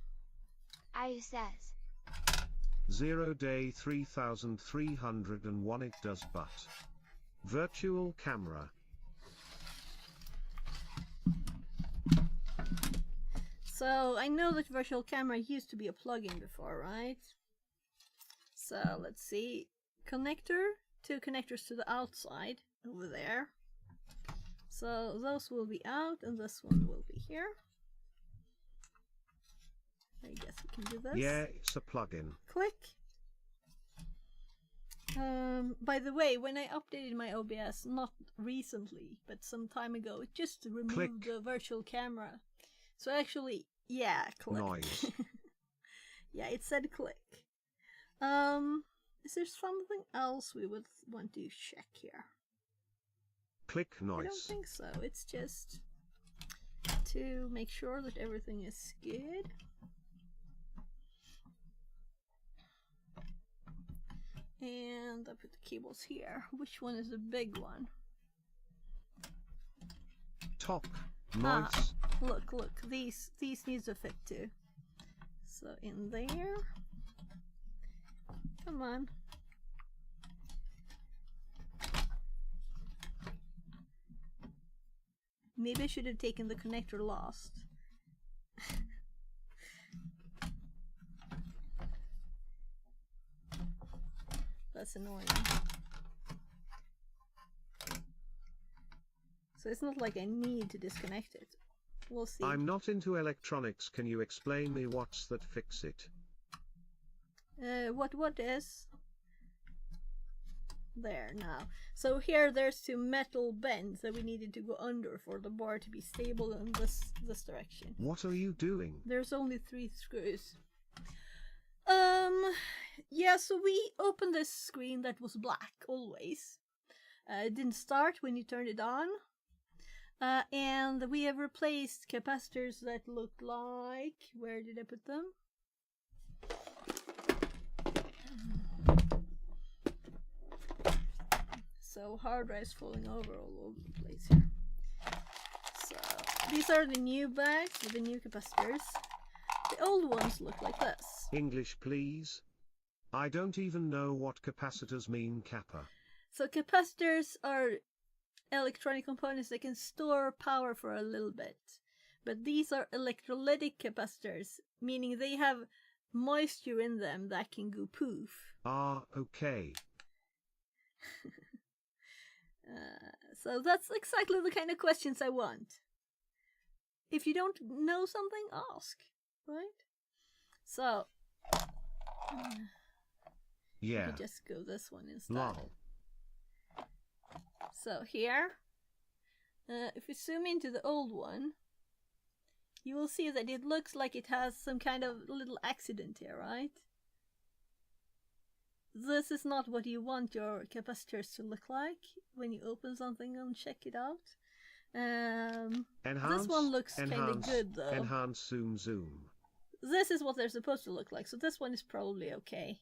Ayu says. 0 day 3301 it does but. Virtual camera. So I know that virtual camera used to be a plugin before, right? So let's see. Connector, 2 connectors to the outside over there. So those will be out and this one will be here. I guess we can do this. Yeah, it's a plugin. Click. By the way, when I updated my OBS, not recently, but some time ago, it just removed Click. the virtual camera. So actually, yeah, click. Noise. Yeah, it said click. Is there something else we would want to check here? Click I don't noise. think so. It's just to make sure that everything is good. And I put the cables here. Which one is the big one? Top. Noise. Look, these needs to fit too. So in there. Come on. Maybe I should have taken the connector last. That's annoying. So it's not like I need to disconnect it. We'll see. I'm not into electronics. Can you explain me what's that fix it? What is? There now. So here there's two metal bends that we needed to go under for the bar to be stable in this direction. What are you doing? There's only 3 screws. Yeah, so we opened this screen that was black always. It didn't start when you turned it on. And we have replaced capacitors that look like... Where did I put them? So hard drive's falling over all over the place here. So these are the new bags with the new capacitors. The old ones look like this. English, please. I don't even know what capacitors mean, Kappa. So capacitors are electronic components that can store power for a little bit. But these are electrolytic capacitors, meaning they have moisture in them that can go poof. Ah, okay. So that's exactly the kind of questions I want. If you don't know something, ask, right? So, Yeah. we just go this one instead. Lol. So here, if we zoom into the old one, you will see that it looks like it has some kind of little accident here, right? This is not what you want your capacitors to look like when you open something and check it out. Enhance, this one looks kind of good though. Enhance, zoom. This is what they're supposed to look like, so this one is probably okay.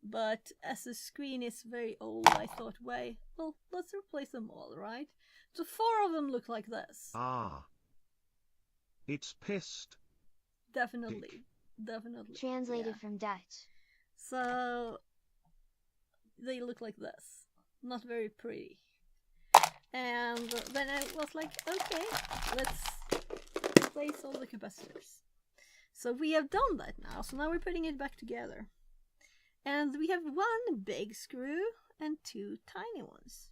But as the screen is very old, I thought, well, let's replace them all, right? So 4 of them look like this. Ah. It's pissed. Definitely. Definitely. Translated yeah. from Dutch. So they look like this. Not very pretty. And then I was like, okay, let's replace all the capacitors. So we have done that now. So now we're putting it back together. And we have 1 big screw and 2 tiny ones.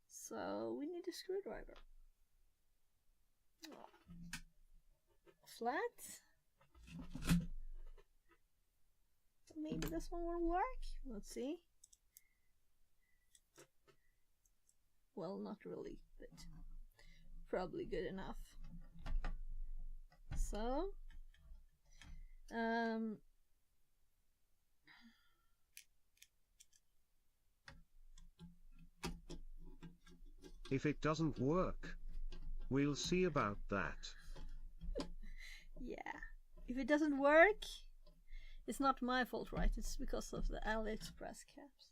So we need a screwdriver. Flat. Maybe this one will work. Let's see. Well, not really, but probably good enough. So, If it doesn't work, we'll see about that. yeah. If it doesn't work, it's not my fault, right? It's because of the AliExpress caps.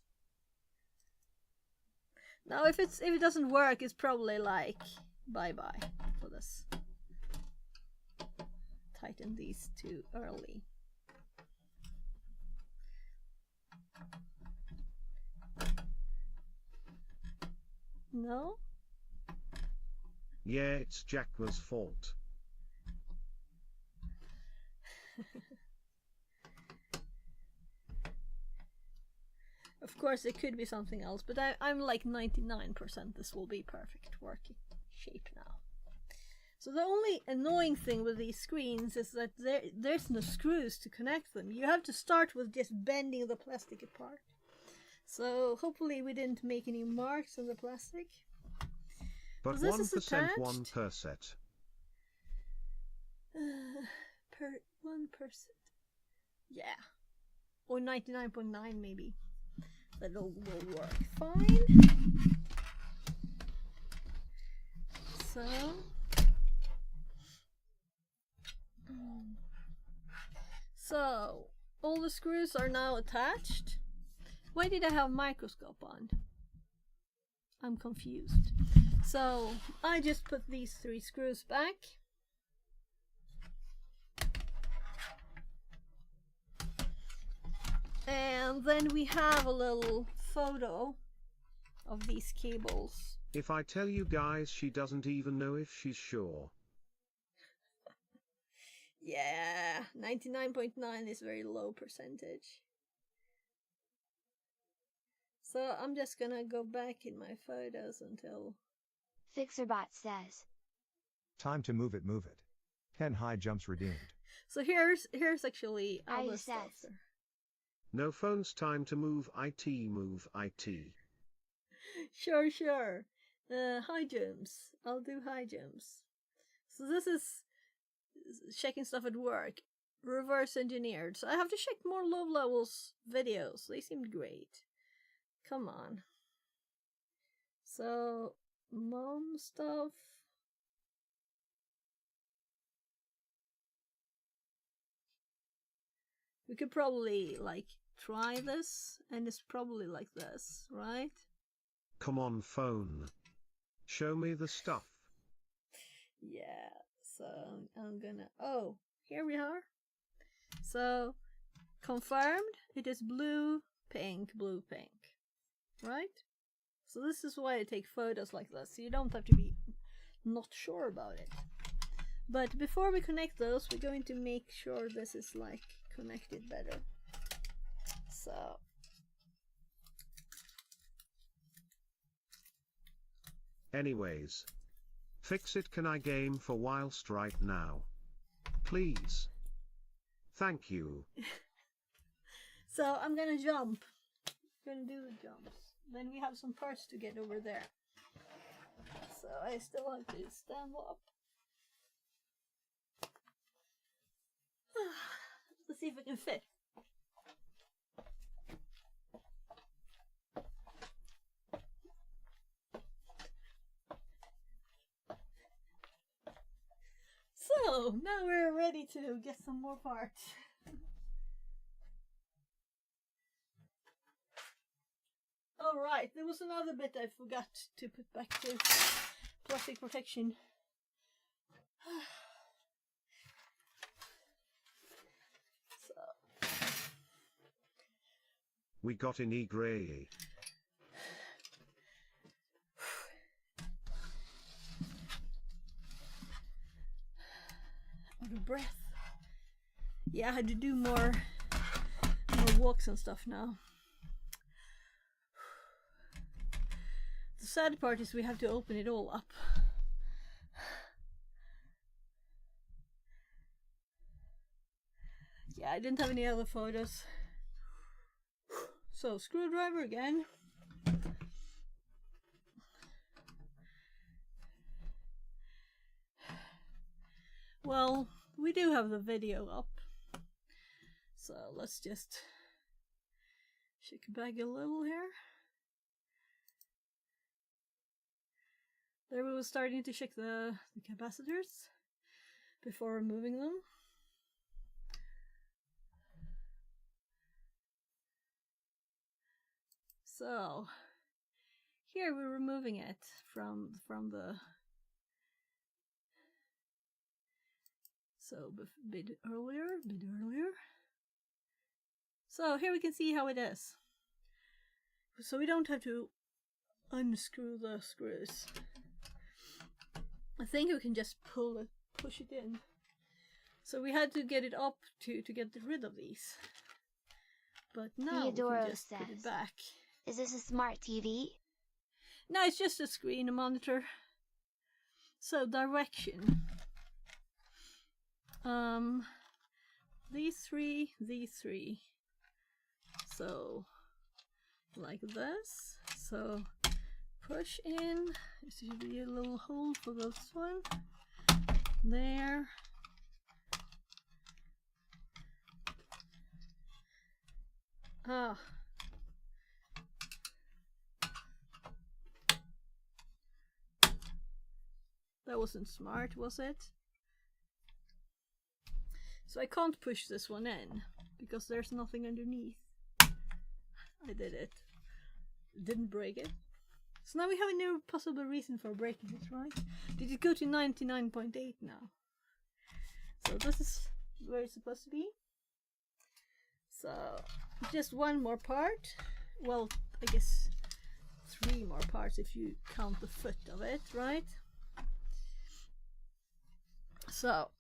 Now, if it doesn't work, it's probably like bye-bye for this. Tighten these too early. No? Yeah, it's Jackma's fault. Of course, it could be something else, but I'm like 99% this will be perfect working shape now. So the only annoying thing with these screens is that there's no screws to connect them. You have to start with just bending the plastic apart. So hopefully we didn't make any marks on the plastic. But So this is 1% attached. 1 per set. Per 1%. Yeah. Or 99.9 maybe. That will work fine. So. So, all the screws are now attached. Why did I have a microscope on? I'm confused. So, I just put these 3 screws back. And then we have a little photo of these cables. If I tell you guys, she doesn't even know if she's sure. Yeah, 99.9 is very low percentage. So I'm just gonna go back in my photos until... FixerBot says. Time to move it, move it. 10 high jumps redeemed. So here's actually all I the stuff. says. No phone's time to move IT, move IT. Sure. High jumps. I'll do high jumps. So this is checking stuff at work. Reverse engineered. So I have to check more low levels videos. They seemed great. Come on. So mom stuff. We could probably like try this, and it's probably like this, right? Come on, phone. Show me the stuff. Yeah, so I'm gonna... Oh, here we are. So, confirmed, it is blue, pink, right? So this is why I take photos like this, so you don't have to be not sure about it. But before we connect those, we're going to make sure this is like connected better. So... Anyways. Fix it, can I game for whilst right now? Please. Thank you. So I'm gonna jump. I'm gonna do the jumps. Then we have some parts to get over there. So I still have to stand up. Let's see if I can fit. So now we're ready to get some more parts. Alright, there was another bit I forgot to put back to plastic protection. So. We got an E-Gray. Out of breath. Yeah, I had to do more walks and stuff now. The sad part is we have to open it all up. Yeah, I didn't have any other photos. So, screwdriver again. Well, we do have the video up. So, let's just shake it back a little here. There we were starting to check the capacitors before removing them. So here we're removing it from the bit earlier. So here we can see how it is. So we don't have to unscrew the screws. I think we can just push it in. So we had to get it up to get rid of these. But now we Theodoro can just put it says, back. Is this a smart TV? No, it's just a screen, a monitor. So direction. These three. So like this. So push in. There should be a little hole for this one. There. Ah. That wasn't smart, was it? So I can't push this one in because there's nothing underneath. I did it. Didn't break it. So now we have a new possible reason for breaking it, right? Did it go to 99.8 now? So this is where it's supposed to be. So just one more part. Well, I guess 3 more parts if you count the foot of it, right? So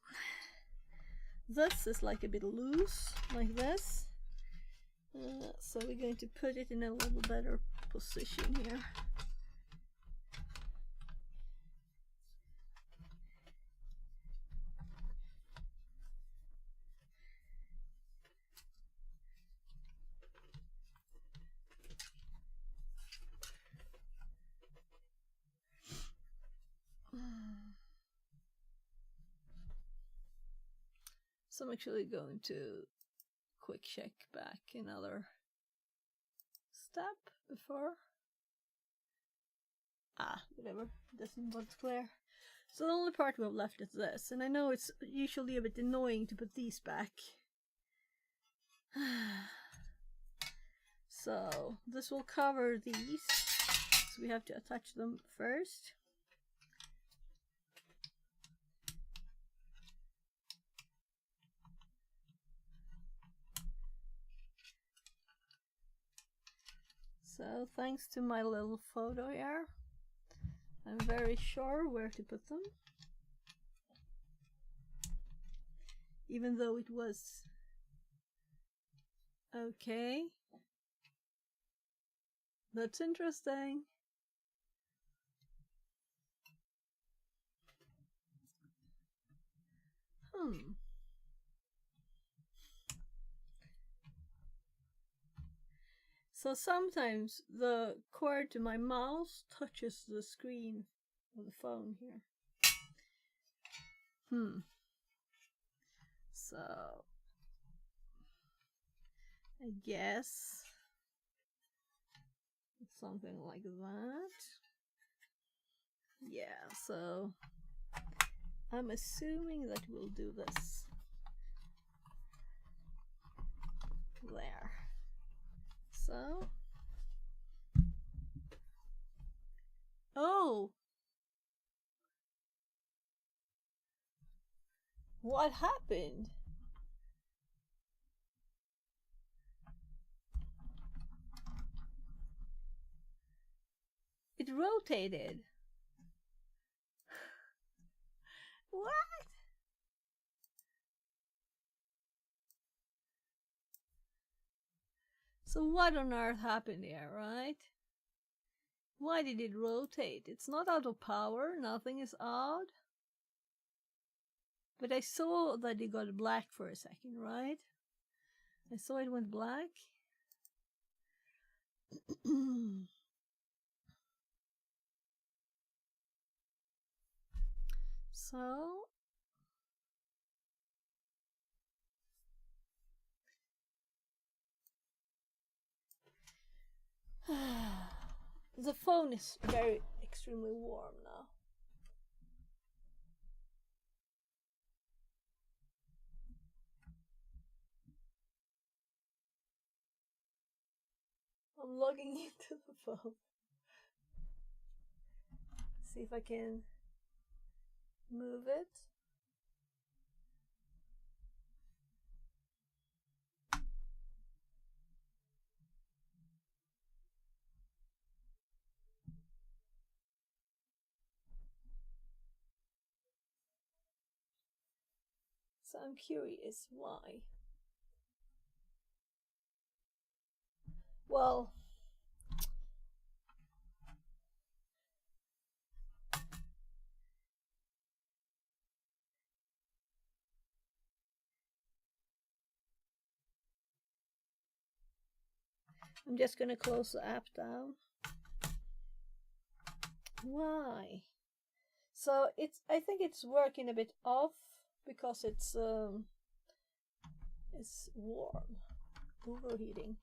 this is like a bit loose, like this. So we're going to put it in a little better position here. So I'm actually going to quick check back another step before. Whatever, doesn't look clear. So the only part we have left is this, and I know it's usually a bit annoying to put these back. So this will cover these, so we have to attach them first. So thanks to my little photo here, I'm very sure where to put them. Even though it was okay. That's interesting. So sometimes the cord to my mouse touches the screen of the phone here. So I guess it's something like that. Yeah, so I'm assuming that we'll do this there. So, oh, what happened? It rotated. What? So what on earth happened here, right? Why did it rotate? It's not out of power, nothing is odd. But I saw that it got black for a second, right? I saw it went black. So the phone is very extremely warm now. I'm logging into the phone. See if I can move it. So I'm curious why. Well, I'm just gonna close the app down. Why? So I think it's working a bit off because it's warm, overheating.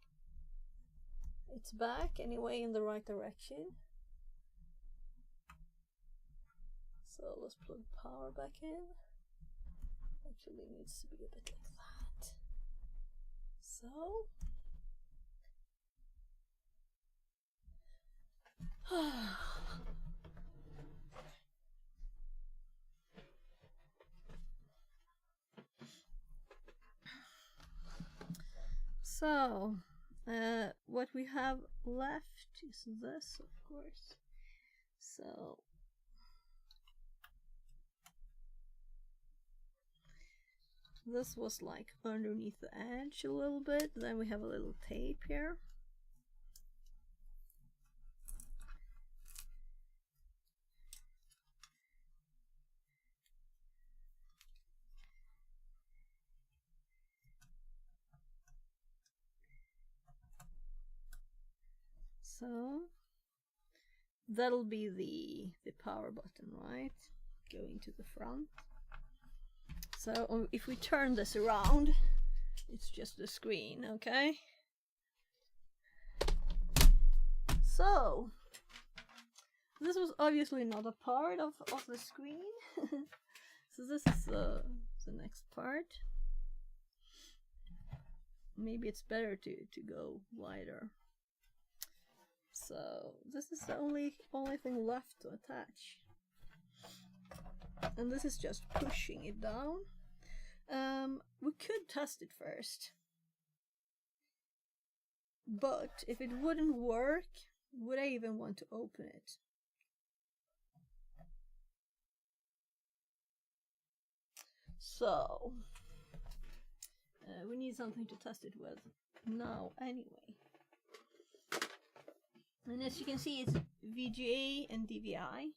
It's back anyway in the right direction. So let's plug power back in. Actually needs to be a bit like that. So So, what we have left is this, of course. So, this was like underneath the edge a little bit. Then we have a little tape here. So that'll be the power button, right? Going to the front. So if we turn this around, it's just the screen, okay? So this was obviously not a part of the screen. So this is the next part. Maybe it's better to go wider. So this is the only thing left to attach. And this is just pushing it down. We could test it first. But if it wouldn't work, would I even want to open it? So we need something to test it with now anyway. And as you can see, it's VGA and DVI.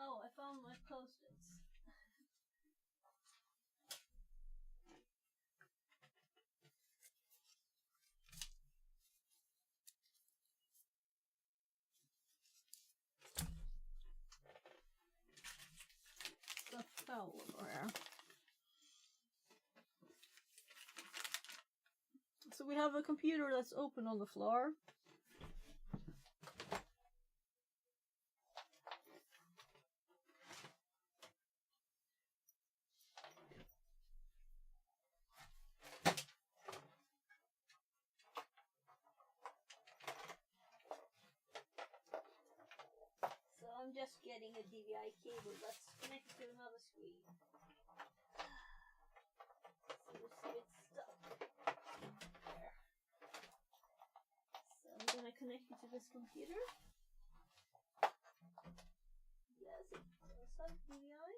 Oh, I found my post-its. Stuff fell everywhere. So we have a computer that's open on the floor. So I'm just getting a DVI cable that's connected to another screen. So we'll see it's stuck. I'm gonna connect it to this computer. Yes, it does have DVI.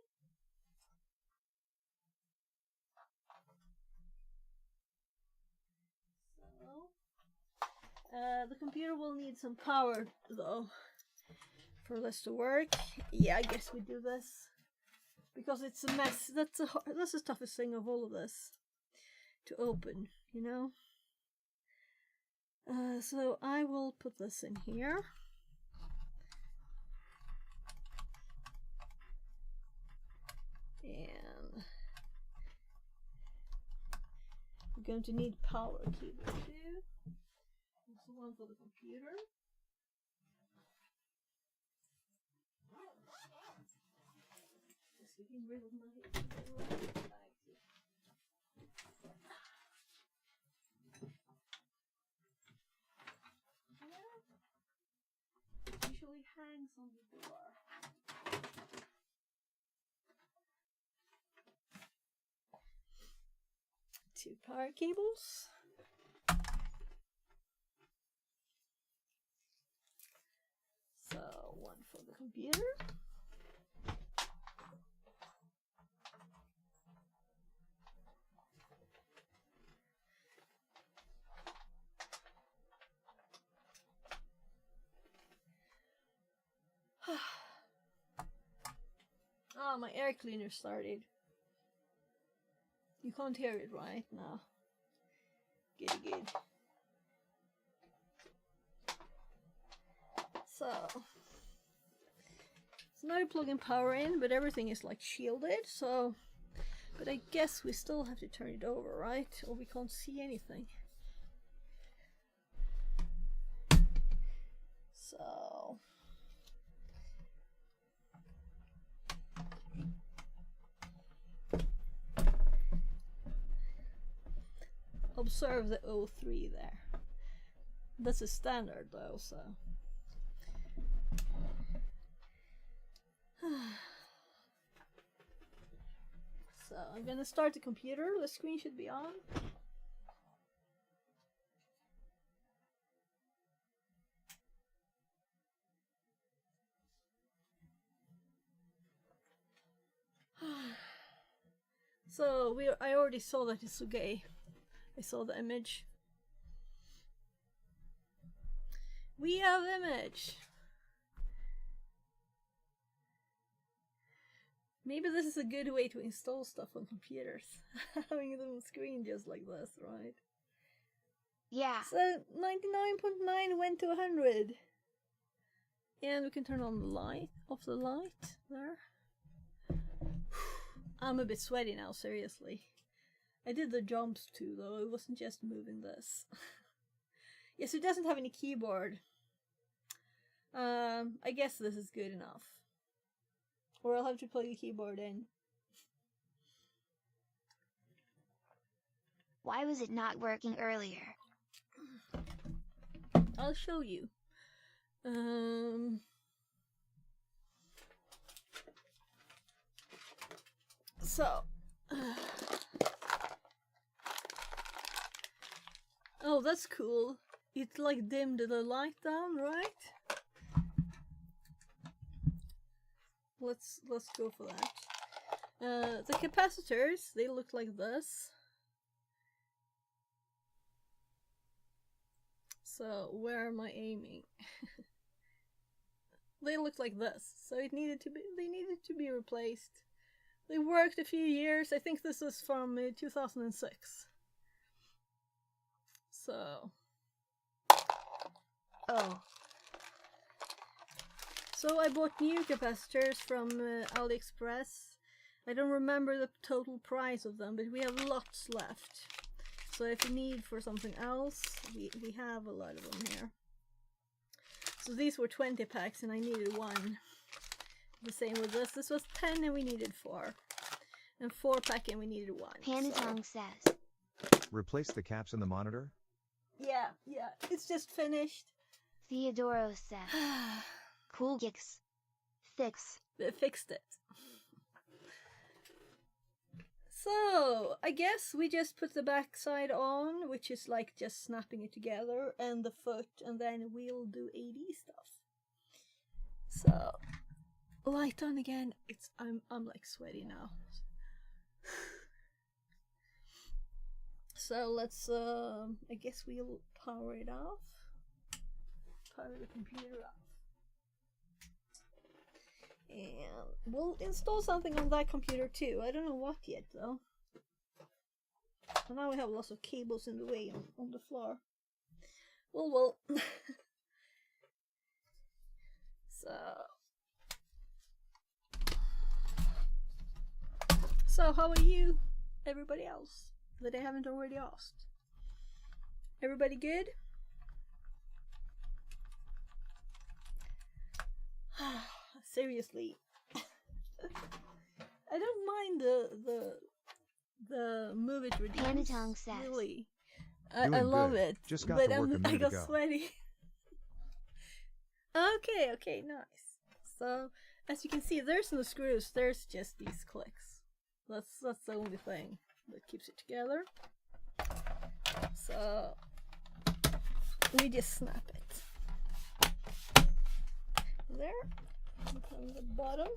So, the computer will need some power though for this to work. Yeah, I guess we do this because it's a mess. That's the toughest thing of all of this to open, you know. So I will put this in here. And we're going to need power cable too. Also one for the computer. Just getting rid of my usually hangs on the door. Two power cables. So one for the computer. Oh, my air cleaner started. You can't hear it right now. Good. So now you're plugging power in, but everything is like shielded, so but I guess we still have to turn it over, right? Or we can't see anything. So observe the O3 there. That's a standard though, so so So I'm gonna start the computer. The screen should be on. So I already saw that it's so gay. I saw the image. We have image. Maybe this is a good way to install stuff on computers. Having them on screen just like this, right? Yeah. So 99.9 went to 100. And we can turn on the light, off the light there. I'm a bit sweaty now, seriously. I did the jumps too, though. It wasn't just moving this. Yes, it doesn't have any keyboard. I guess this is good enough. Or I'll have to plug a keyboard in. Why was it not working earlier? I'll show you. So. Oh, that's cool. It like dimmed the light down, right? Let's go for that. The capacitors, they look like this. So where am I aiming? They look like this. So they needed to be replaced. They worked a few years. I think this is from 2006. So. Oh. So I bought new capacitors from AliExpress. I don't remember the total price of them, but we have lots left. So if you need for something else, we have a lot of them here. So these were 20 packs and I needed one. The same with this. This was 10 and we needed 4. And 4 pack and we needed 1. Panatong says. Replace the caps in the monitor? Yeah, it's just finished. Theodoro says. Cool gigs. Fix. They fixed it. So, I guess we just put the back side on, which is like just snapping it together, and the foot, and then we'll do AD stuff. So, light on again. I'm like sweaty now. So let's I guess we'll power it off. Power the computer off. And we'll install something on that computer too. I don't know what yet though. And now we have lots of cables in the way on the floor. Well. So how are you, everybody else that I haven't already asked? Everybody good? Seriously, I don't mind the move it reduce. Panatong says. Really, Doing I love good. it. Just got but to work a I minute got ago. sweaty. Okay, nice. So as you can see, there's no screws. There's just these clicks. That's the only thing that keeps it together. So we just snap it. There. On the bottom.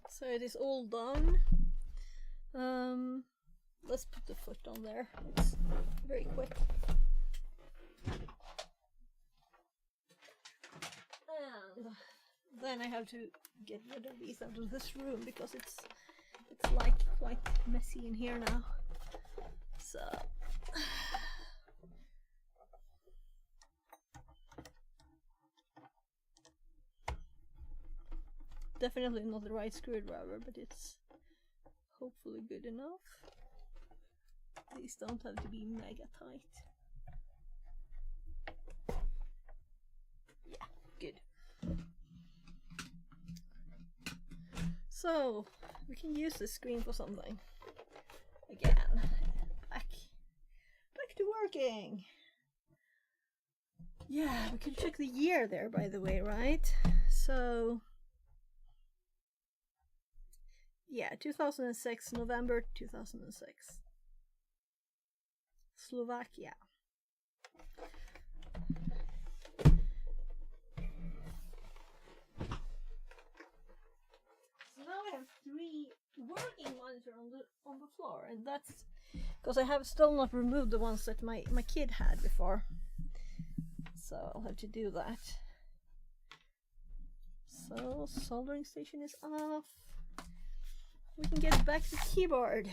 So it is all done. Let's put the foot on there. It's very quick. And then I have to get rid of these out of this room because it's like quite messy in here now. So definitely not the right screwdriver, but it's hopefully good enough. These don't have to be mega tight. Yeah, good. So we can use the screen for something. Again. Back to working. Yeah, we can check the year there, by the way, right? So, yeah, 2006, November 2006. Slovakia. So now I have 3 working monitors on the floor, and that's because I have still not removed the ones that my kid had before. So I'll have to do that. So soldering station is off. We can get back to keyboard.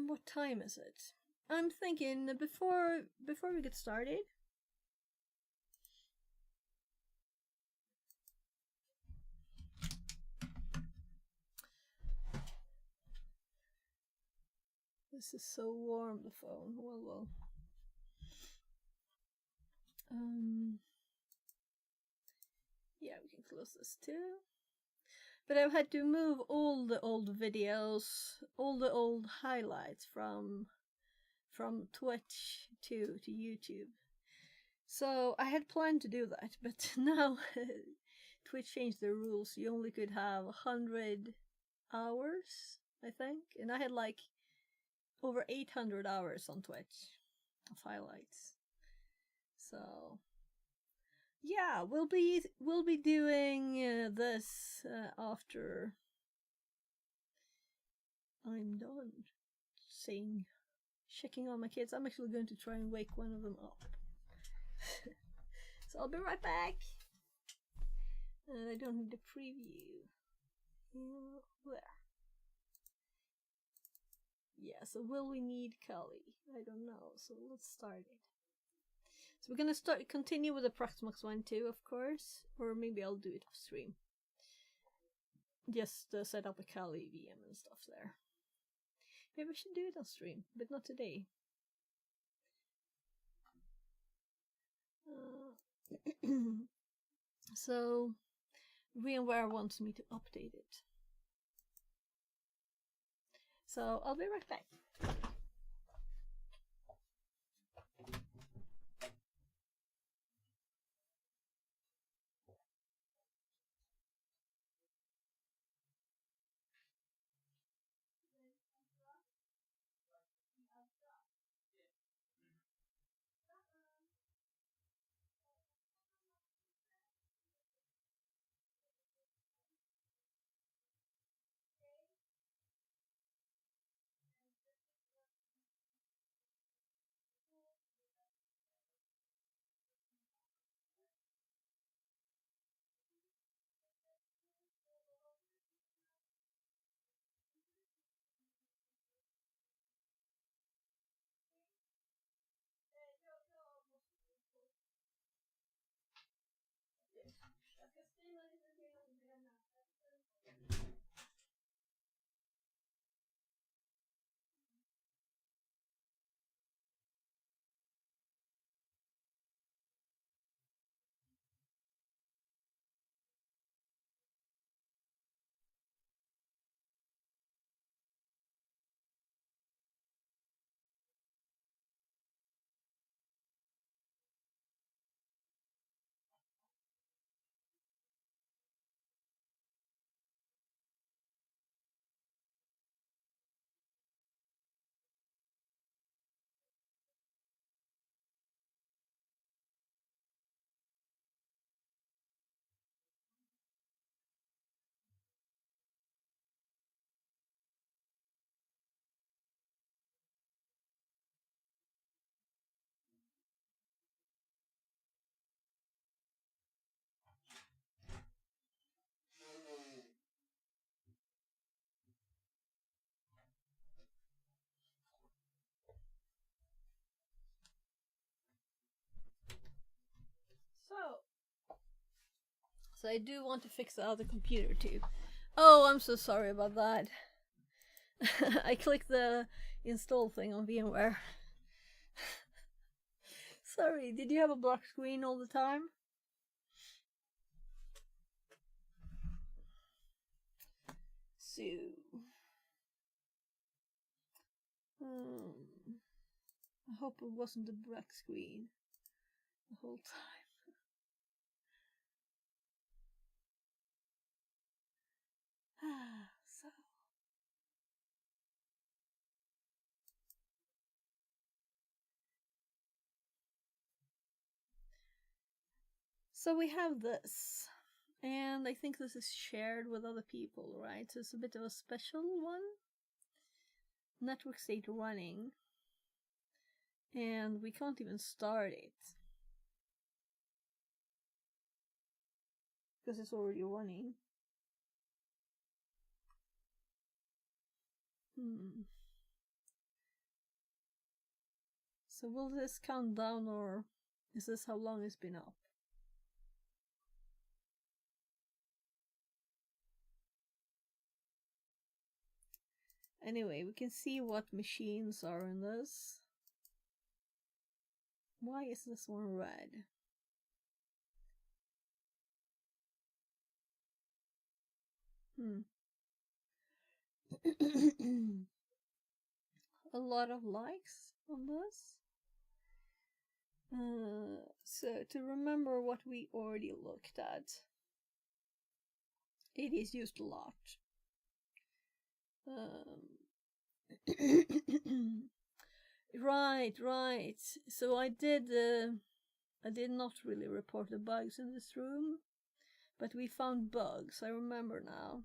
What time is it? I'm thinking before we get started. This is so warm, the phone. Well. Yeah, we can close this too. But I've had to move all the old videos, all the old highlights from Twitch to YouTube. So I had planned to do that, but now Twitch changed the rules. You only could have 100 hours, I think, and I had like over 800 hours on Twitch of highlights. So yeah, we'll be doing this after I'm done checking on my kids. I'm actually going to try and wake one of them up. So I'll be right back. I don't need the preview. There. Yeah, so will we need Kali? I don't know, so let's start it. So we're gonna continue with the Proxmox one too, of course, or maybe I'll do it off stream. Just set up a Kali VM and stuff there. Maybe we should do it on stream, but not today. So VMware wants me to update it. So I'll be right back. So I do want to fix the other computer too. Oh, I'm so sorry about that. I clicked the install thing on VMware Sorry, did you have a black screen all the time? So, I hope it wasn't a black screen the whole time. So we have this, and I think this is shared with other people, right? So it's a bit of a special one. Network state running, and we can't even start it because it's already running. So will this count down, or is this how long it's been up? Anyway, we can see what machines are in this. Why is this one red? A lot of likes on this. So to remember what we already looked at, it is used a lot. Right. So I did not really report the bugs in this room, but we found bugs. I remember now.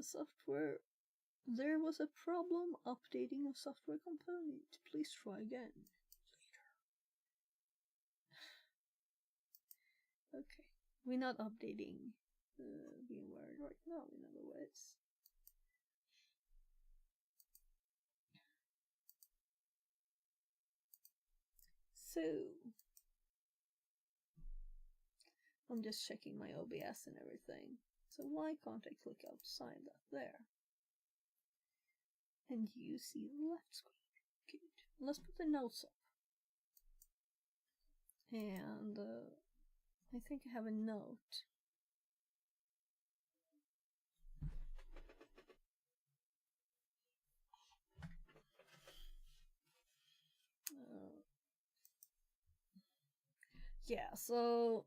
Software. There was a problem updating a software component. Please try again later. Okay, we're not updating VMware right now, in other words. So, I'm just checking my OBS and everything. So why can't I click outside that there? And you see the left screen. Good. Let's put the notes up. And I think I have a note. Yeah, so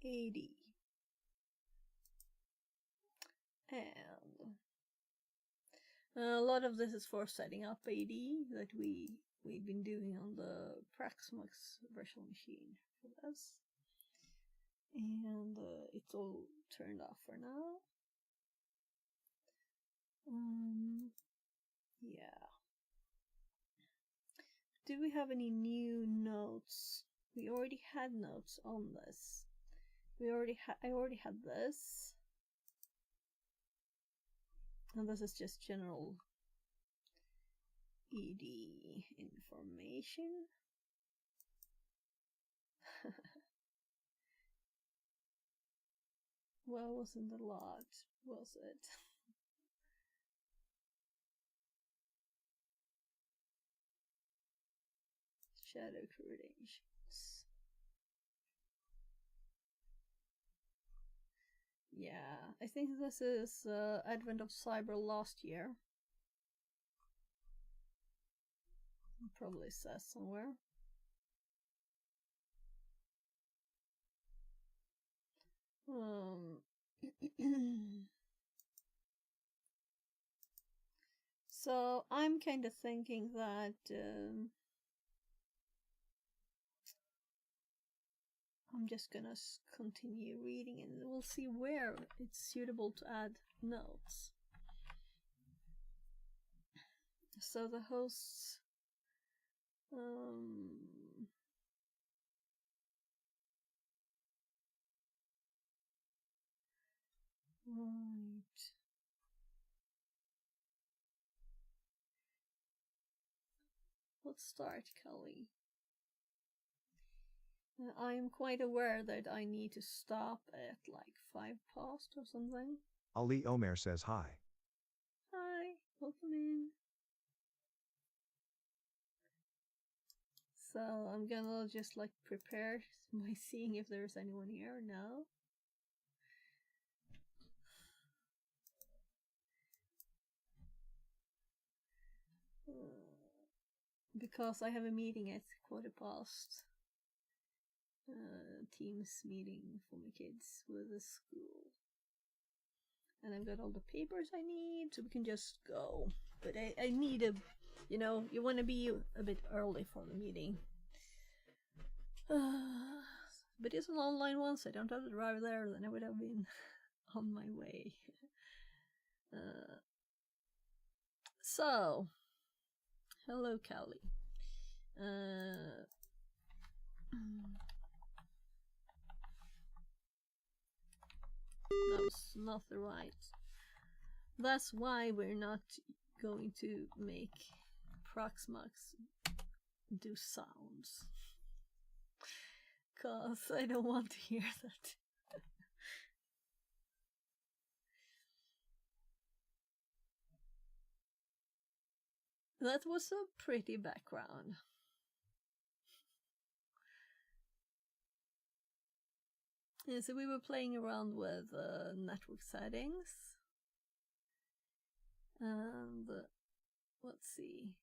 80. And a lot of this is for setting up AD that we've been doing on the Praxmox virtual machine for this. And it's all turned off for now. Yeah. Do we have any new notes? We already had notes on this. I already had this. And this is just general ED information. Well, wasn't a lot, was it? Shadow credentials. Yeah, I think this is Advent of Cyber last year. It probably says somewhere. So I'm kind of thinking that I'm just gonna continue reading and we'll see where it's suitable to add notes. So the hosts right. Let's start, Kelly. I'm quite aware that I need to stop at like 5 past or something. Ali Omer says hi. Hi, welcome in. So I'm gonna just like prepare by seeing if there's anyone here now. Because I have a meeting at 15:15. Teams meeting for my kids with the school. And I've got all the papers I need, so we can just go. But I need a, you want to be a bit early for the meeting. But it's an online one, so I don't have to drive there, then I would have been on my way. So, hello, Callie. That was not the right. That's why we're not going to make Proxmox do sounds. Cause I don't want to hear that. That was a pretty background. Yeah, so we were playing around with network settings. And let's see.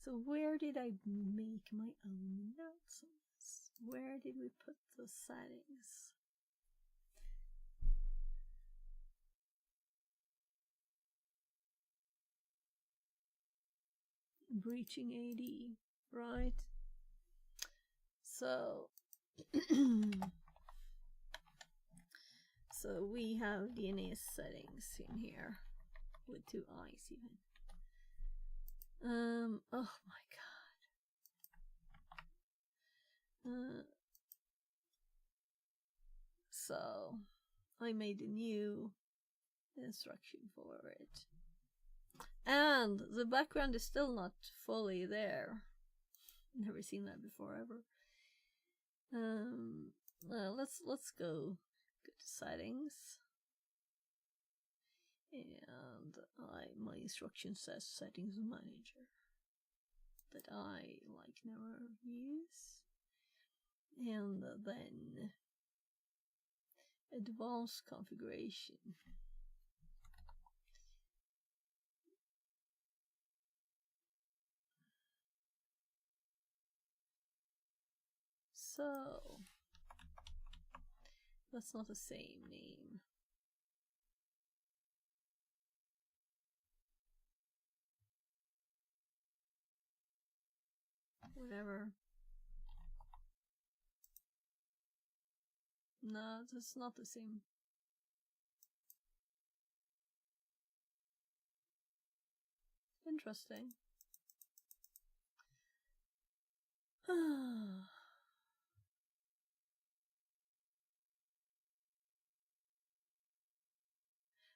So where did I make my own notes on this? Where did we put the settings? Breaching AD, right? So so we have DNS settings in here with 2 eyes even. Oh my god. So I made a new instruction for it. And the background is still not fully there. Never seen that before ever. Let's go to settings. And my instruction says settings manager that I like never use. And then advanced configuration. So that's not the same name. Whatever. No, that's not the same. Interesting.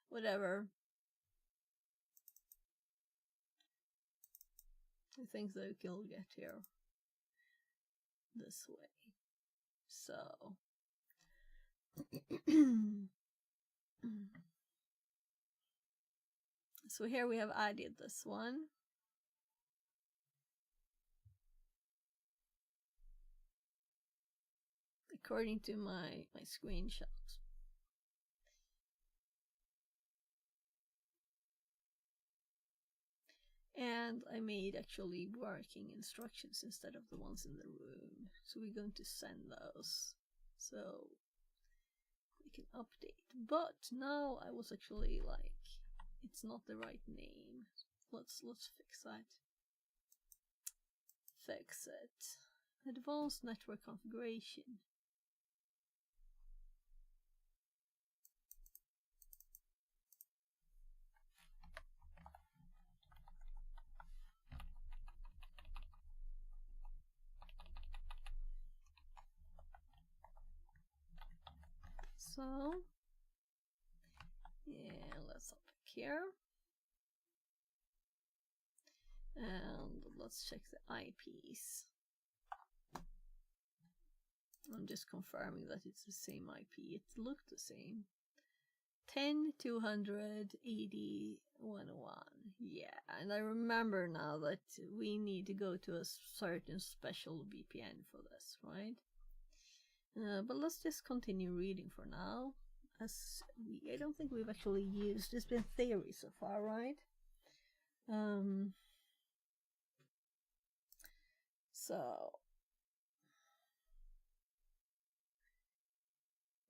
Whatever. I think they will get here this way. So so here we have added this one. According to my screenshot. And I made actually working instructions instead of the ones in the room. So we're going to send those. So we can update. But now I was actually like, it's not the right name. Let's fix that. Fix it. Advanced network configuration. So yeah, let's up here. And let's check the IPs. I'm just confirming that it's the same IP. It looked the same. 10, 200, 80, 101. Yeah, and I remember now that we need to go to a certain special VPN for this, right? But let's just continue reading for now. I don't think we've actually used. It's been theory so far, right? So.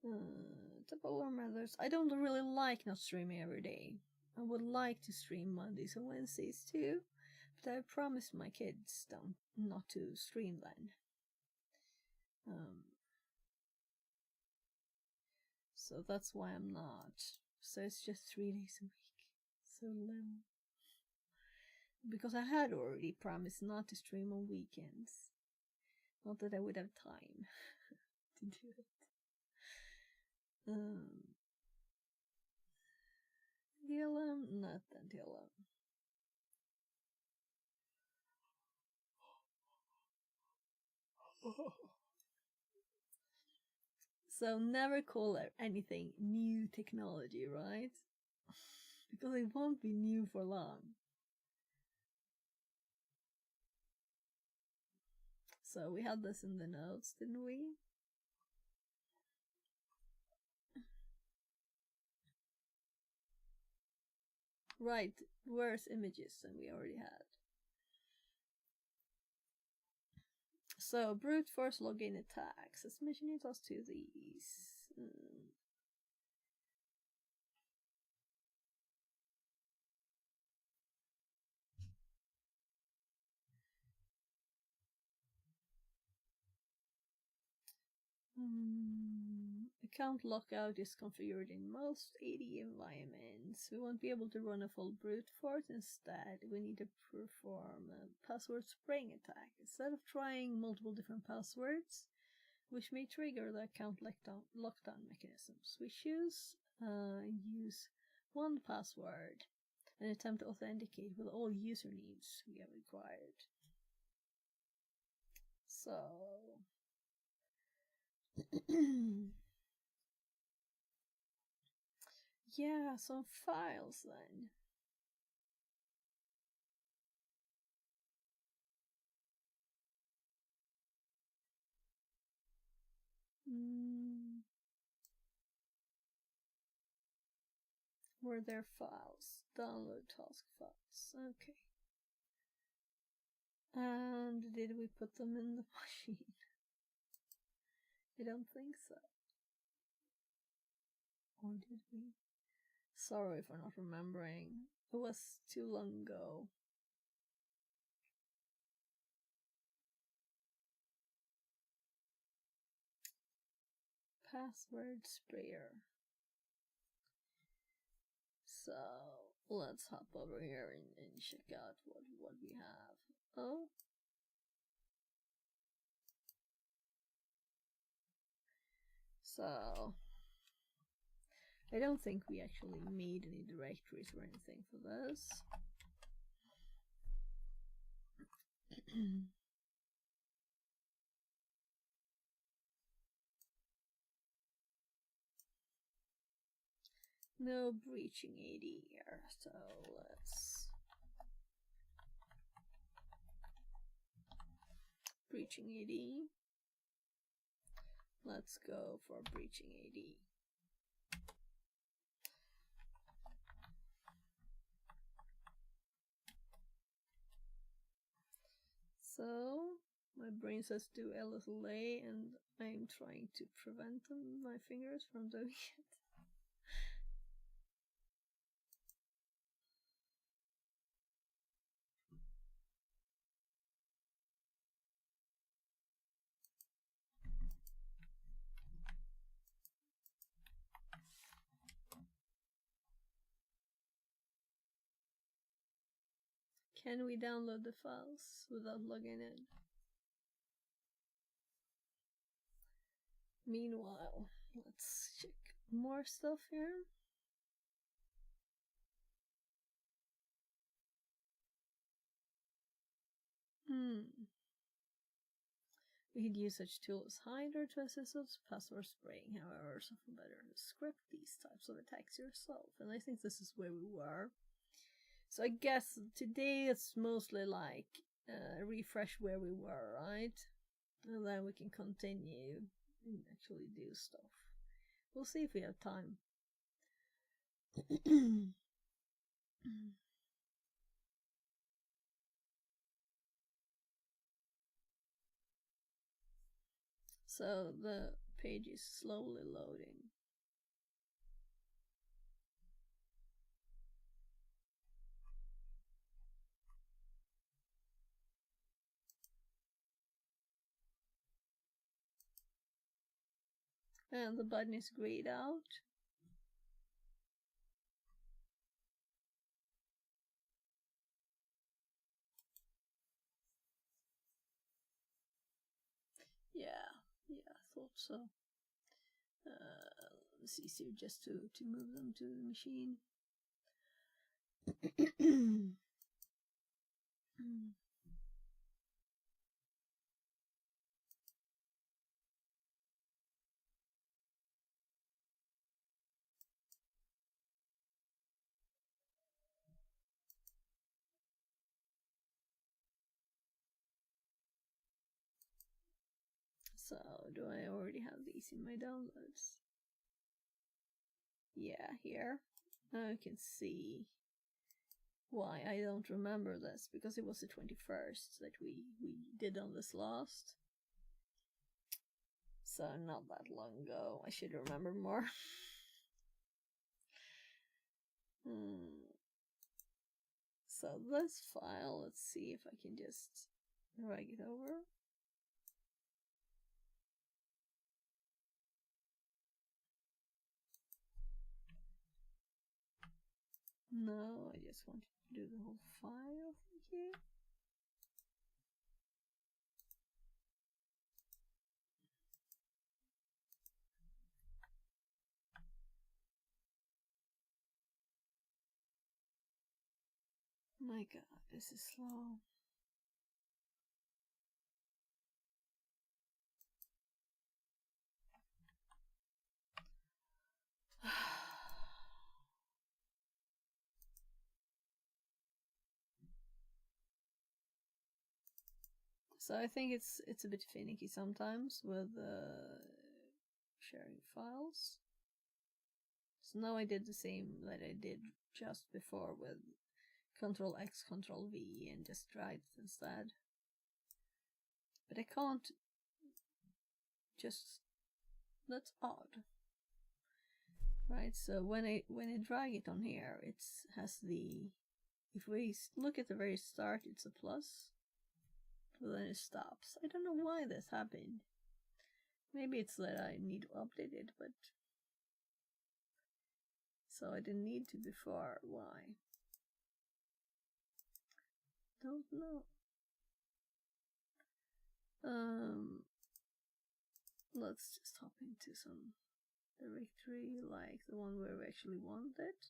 Tupperware Mothers. I don't really like not streaming every day. I would like to stream Mondays and Wednesdays too, but I promised my kids not to stream then. So that's why I'm not. So it's just 3 days a week. So low. Because I had already promised not to stream on weekends. Not that I would have time to do it. DLM, not that DLM. So never call it anything new technology, right? Because it won't be new for long. So we had this in the notes, didn't we? Right, worse images than we already had. So, brute force login attacks. Let's mention it us to these. Account lockout is configured in most AD environments. We won't be able to run a full brute force. Instead, we need to perform a password spraying attack. Instead of trying multiple different passwords, which may trigger the account lockdown mechanisms, we choose use one password and attempt to authenticate with all usernames we have required. So yeah, some files then. Were there files? Download task files. Okay. And did we put them in the machine? I don't think so. Or did we? Sorry for not remembering. It was too long ago. Password sprayer. So let's hop over here and check out what we have. Oh. So I don't think we actually made any directories or anything for this. No breaching AD here, so let's breaching AD. Let's go for breaching AD. So my brain says do LSLA, and I'm trying to prevent my fingers from doing it. Can we download the files without logging in? Meanwhile, let's check more stuff here. We could use such tools as Hider to assist us password spraying, however, so for better script these types of attacks yourself. And I think this is where we were. So I guess today it's mostly like refresh where we were, right? And then we can continue and actually do stuff. We'll see if we have time. So the page is slowly loading. And the button is grayed out. Yeah, I thought so. It's easier just to move them to the machine. So, do I already have these in my downloads? Yeah, here. Now I can see why I don't remember this, because it was the 21st that we did on this last. So not that long ago. I should remember more. So this file, let's see if I can just drag it over. No, I just want to do the whole file, thank you. My god, this is slow. So I think it's a bit finicky sometimes with sharing files. So now I did the same that I did just before with Control X, Control V, and just drag it instead. But I can't just, that's odd. Right, so when I drag it on here, it has the, if we look at the very start, it's a plus, but then it stops. I don't know why this happened. Maybe it's that I need to update it, but so I didn't need to before. Why? Don't know. Let's just hop into some directory like the one where we actually want it.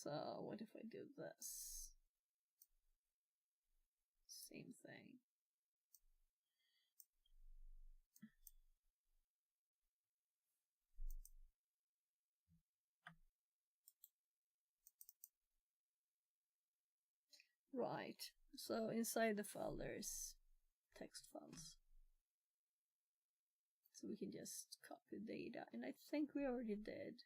So what if I do this? Same thing. Right, so inside the file there's text files. So we can just copy data, and I think we already did.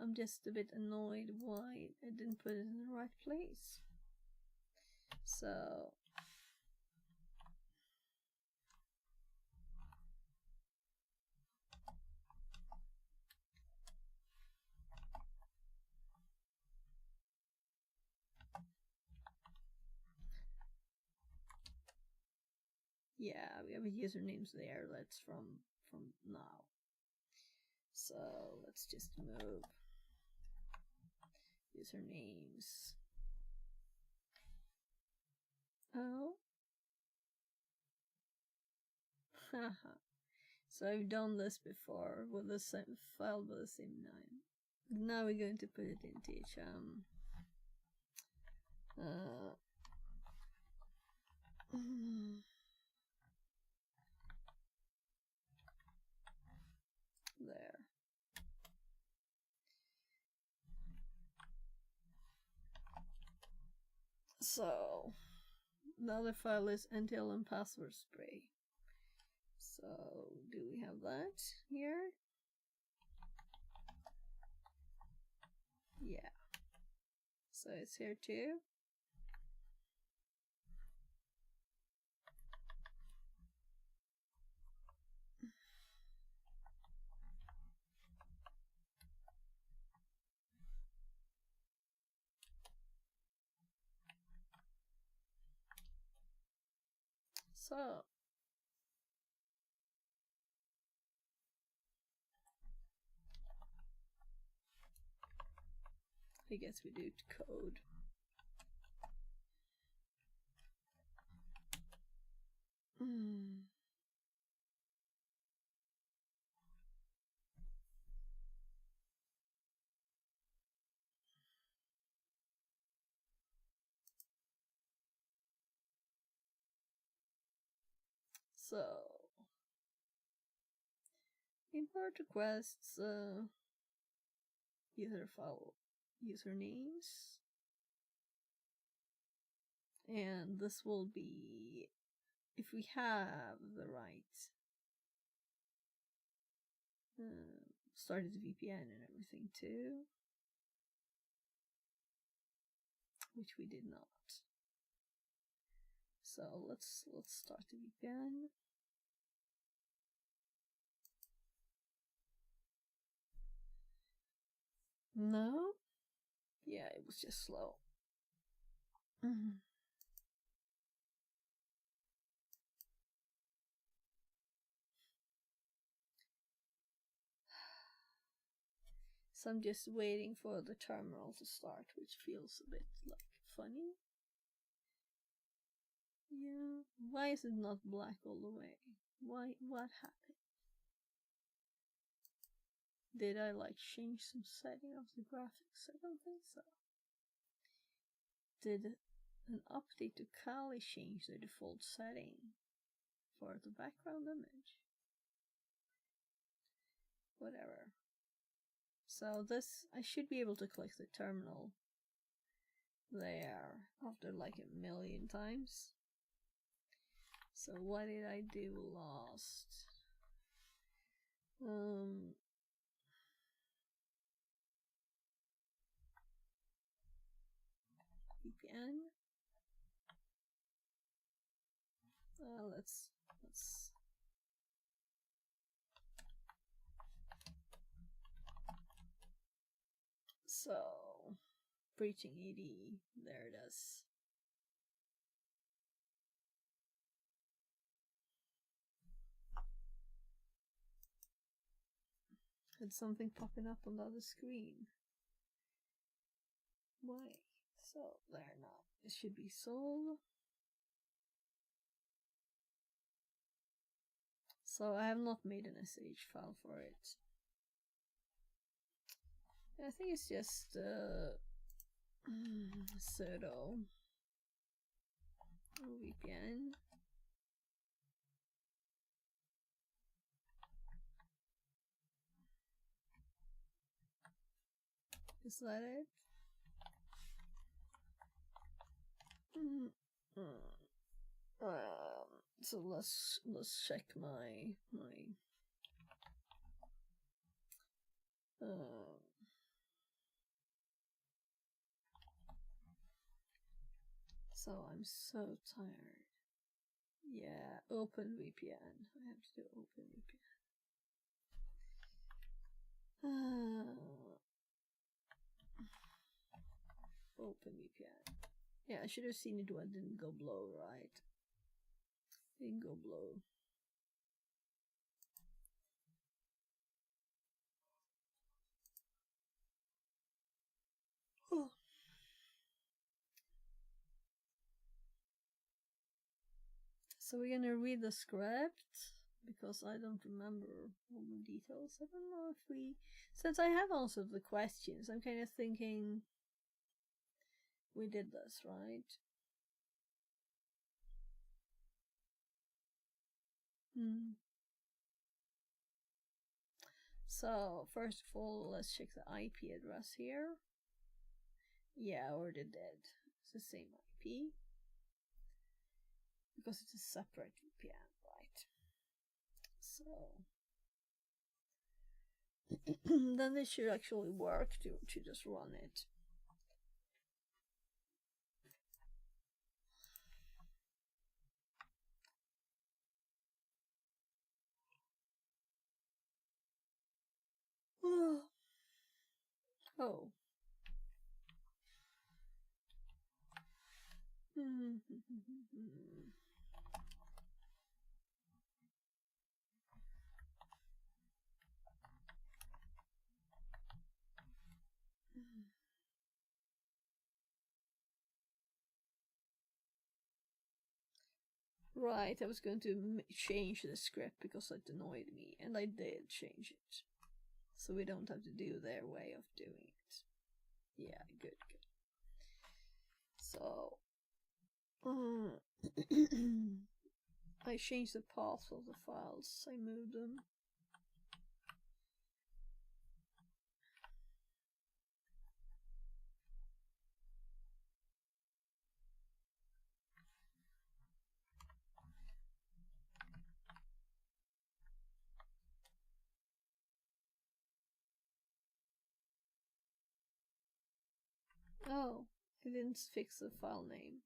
I'm just a bit annoyed why I didn't put it in the right place. So yeah, we have a usernames there. That's from now. So let's just move usernames. Oh, Haha. So I've done this before with the same file with the same name. Now we're going to put it into HM. There. So the other file is NTL and password spray. So do we have that here? Yeah. So it's here too. So I guess we do code. So import requests user file usernames, and this will be if we have the right started VPN and everything too, which we did not. So let's start the VPN. No? Yeah, it was just slow. So I'm just waiting for the terminal to start, which feels a bit like funny. Yeah, why is it not black all the way? What happened? Did I like change some setting of the graphics? I don't think so. Did an update to Kali change the default setting for the background image? Whatever. So this, I should be able to click the terminal there after like 1,000,000 times. So what did I do last? VPN. Let's so breaching AD, there it is. Had something popping up on the other screen. Why? So there now. It should be sold. So I have not made an SH file for it. I think it's just sudo VPN. Is that it? So let's check my so I'm so tired. Yeah, OpenVPN. I have to do OpenVPN. OpenVPN. Yeah, I should have seen it when it didn't go blow, right? Didn't go blow. Oh. So we're gonna read the script because I don't remember all the details. I don't know if we, since I have answered the questions, I'm kind of thinking we did this, right? So, first of all, let's check the IP address here. Yeah, I already did. It's the same IP. Because it's a separate VPN, right? So, then it should actually work to just run it. Oh. Right, I was going to change the script because it annoyed me, and I did change it. So we don't have to do their way of doing it. Yeah, good. So, I changed the path of the files, I moved them. Oh, I didn't fix the file name.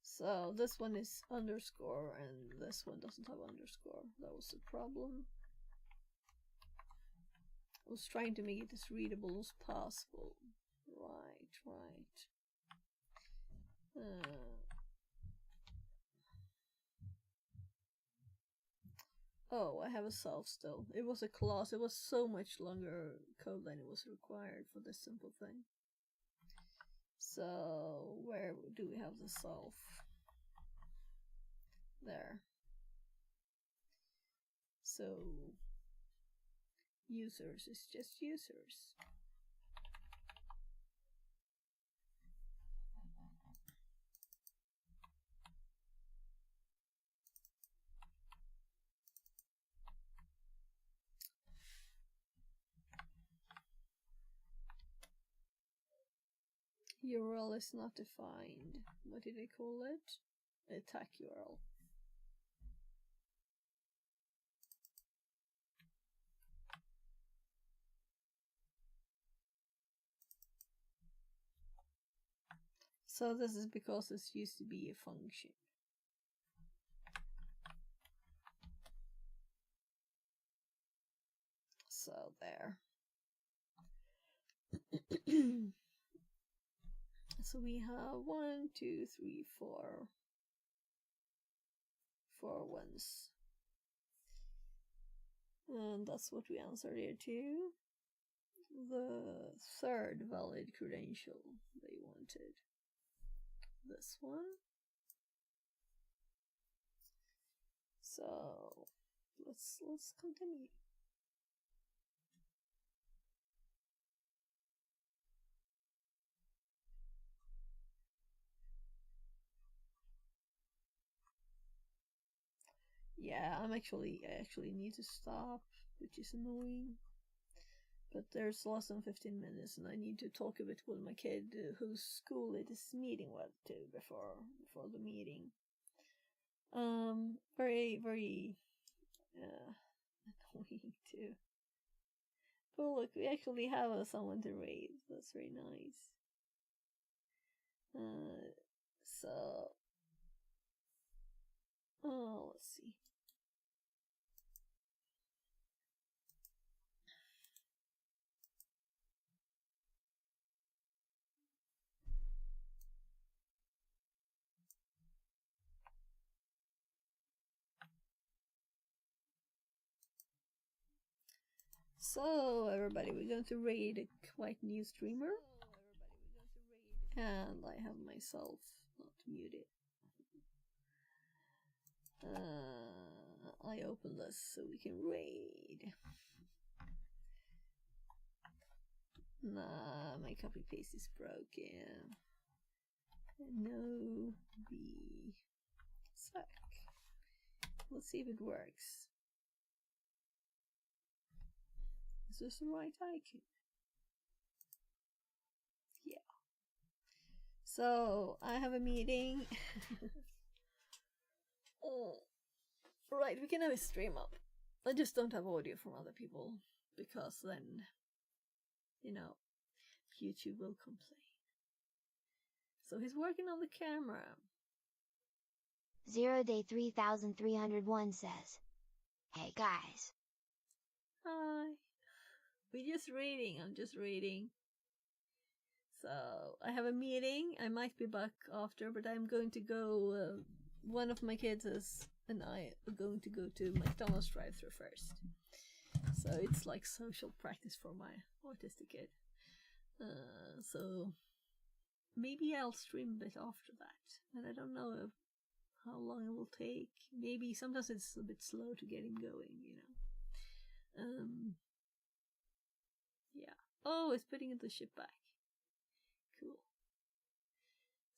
So this one is underscore and this one doesn't have underscore. That was the problem. I was trying to make it as readable as possible. Right. Oh, I have a self still. It was a class. It was so much longer code than it was required for this simple thing. So, where do we have the self? There. So, users is just users. URL is not defined. What did I call it? Attack URL. So this is because this used to be a function. So there. So we have 1, 2, 3, 4 ones. And that's what we answered here too. The third valid credential they wanted. This one. So let's continue. Yeah, I actually need to stop, which is annoying. But there's less than 15 minutes, and I need to talk a bit with my kid, whose school it is meeting with too before the meeting. Very annoying too. But look, we actually have someone to raise. That's very nice. So, let's see. So, everybody, we're going to raid a quite new streamer. And I have myself not muted. I open this so we can raid. Nah, my copy paste is broken. No, B. Suck. Let's see if it works. Is this the right icon? Yeah. So, I have a meeting. Oh. Right, we can have a stream up. I just don't have audio from other people, because then, you know, YouTube will complain. So he's working on the camera. 0 day 3301 says, "Hey guys." Hi. We're just reading. I'm just reading. So I have a meeting. I might be back after, but I'm going to go. One of my kids and I are going to go to McDonald's drive-thru first. So it's like social practice for my autistic kid. So maybe I'll stream a bit after that. And I don't know how long it will take. Maybe sometimes it's a bit slow to get him going, you know. Yeah. Oh, it's putting the ship back. Cool.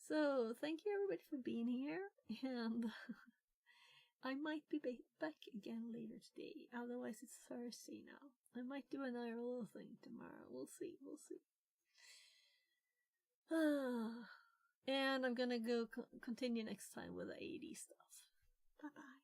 So, thank you everybody for being here, and I might be back again later today. Otherwise, it's Thursday now. I might do an IRL thing tomorrow. We'll see. And I'm gonna go continue next time with the AD stuff. Bye bye.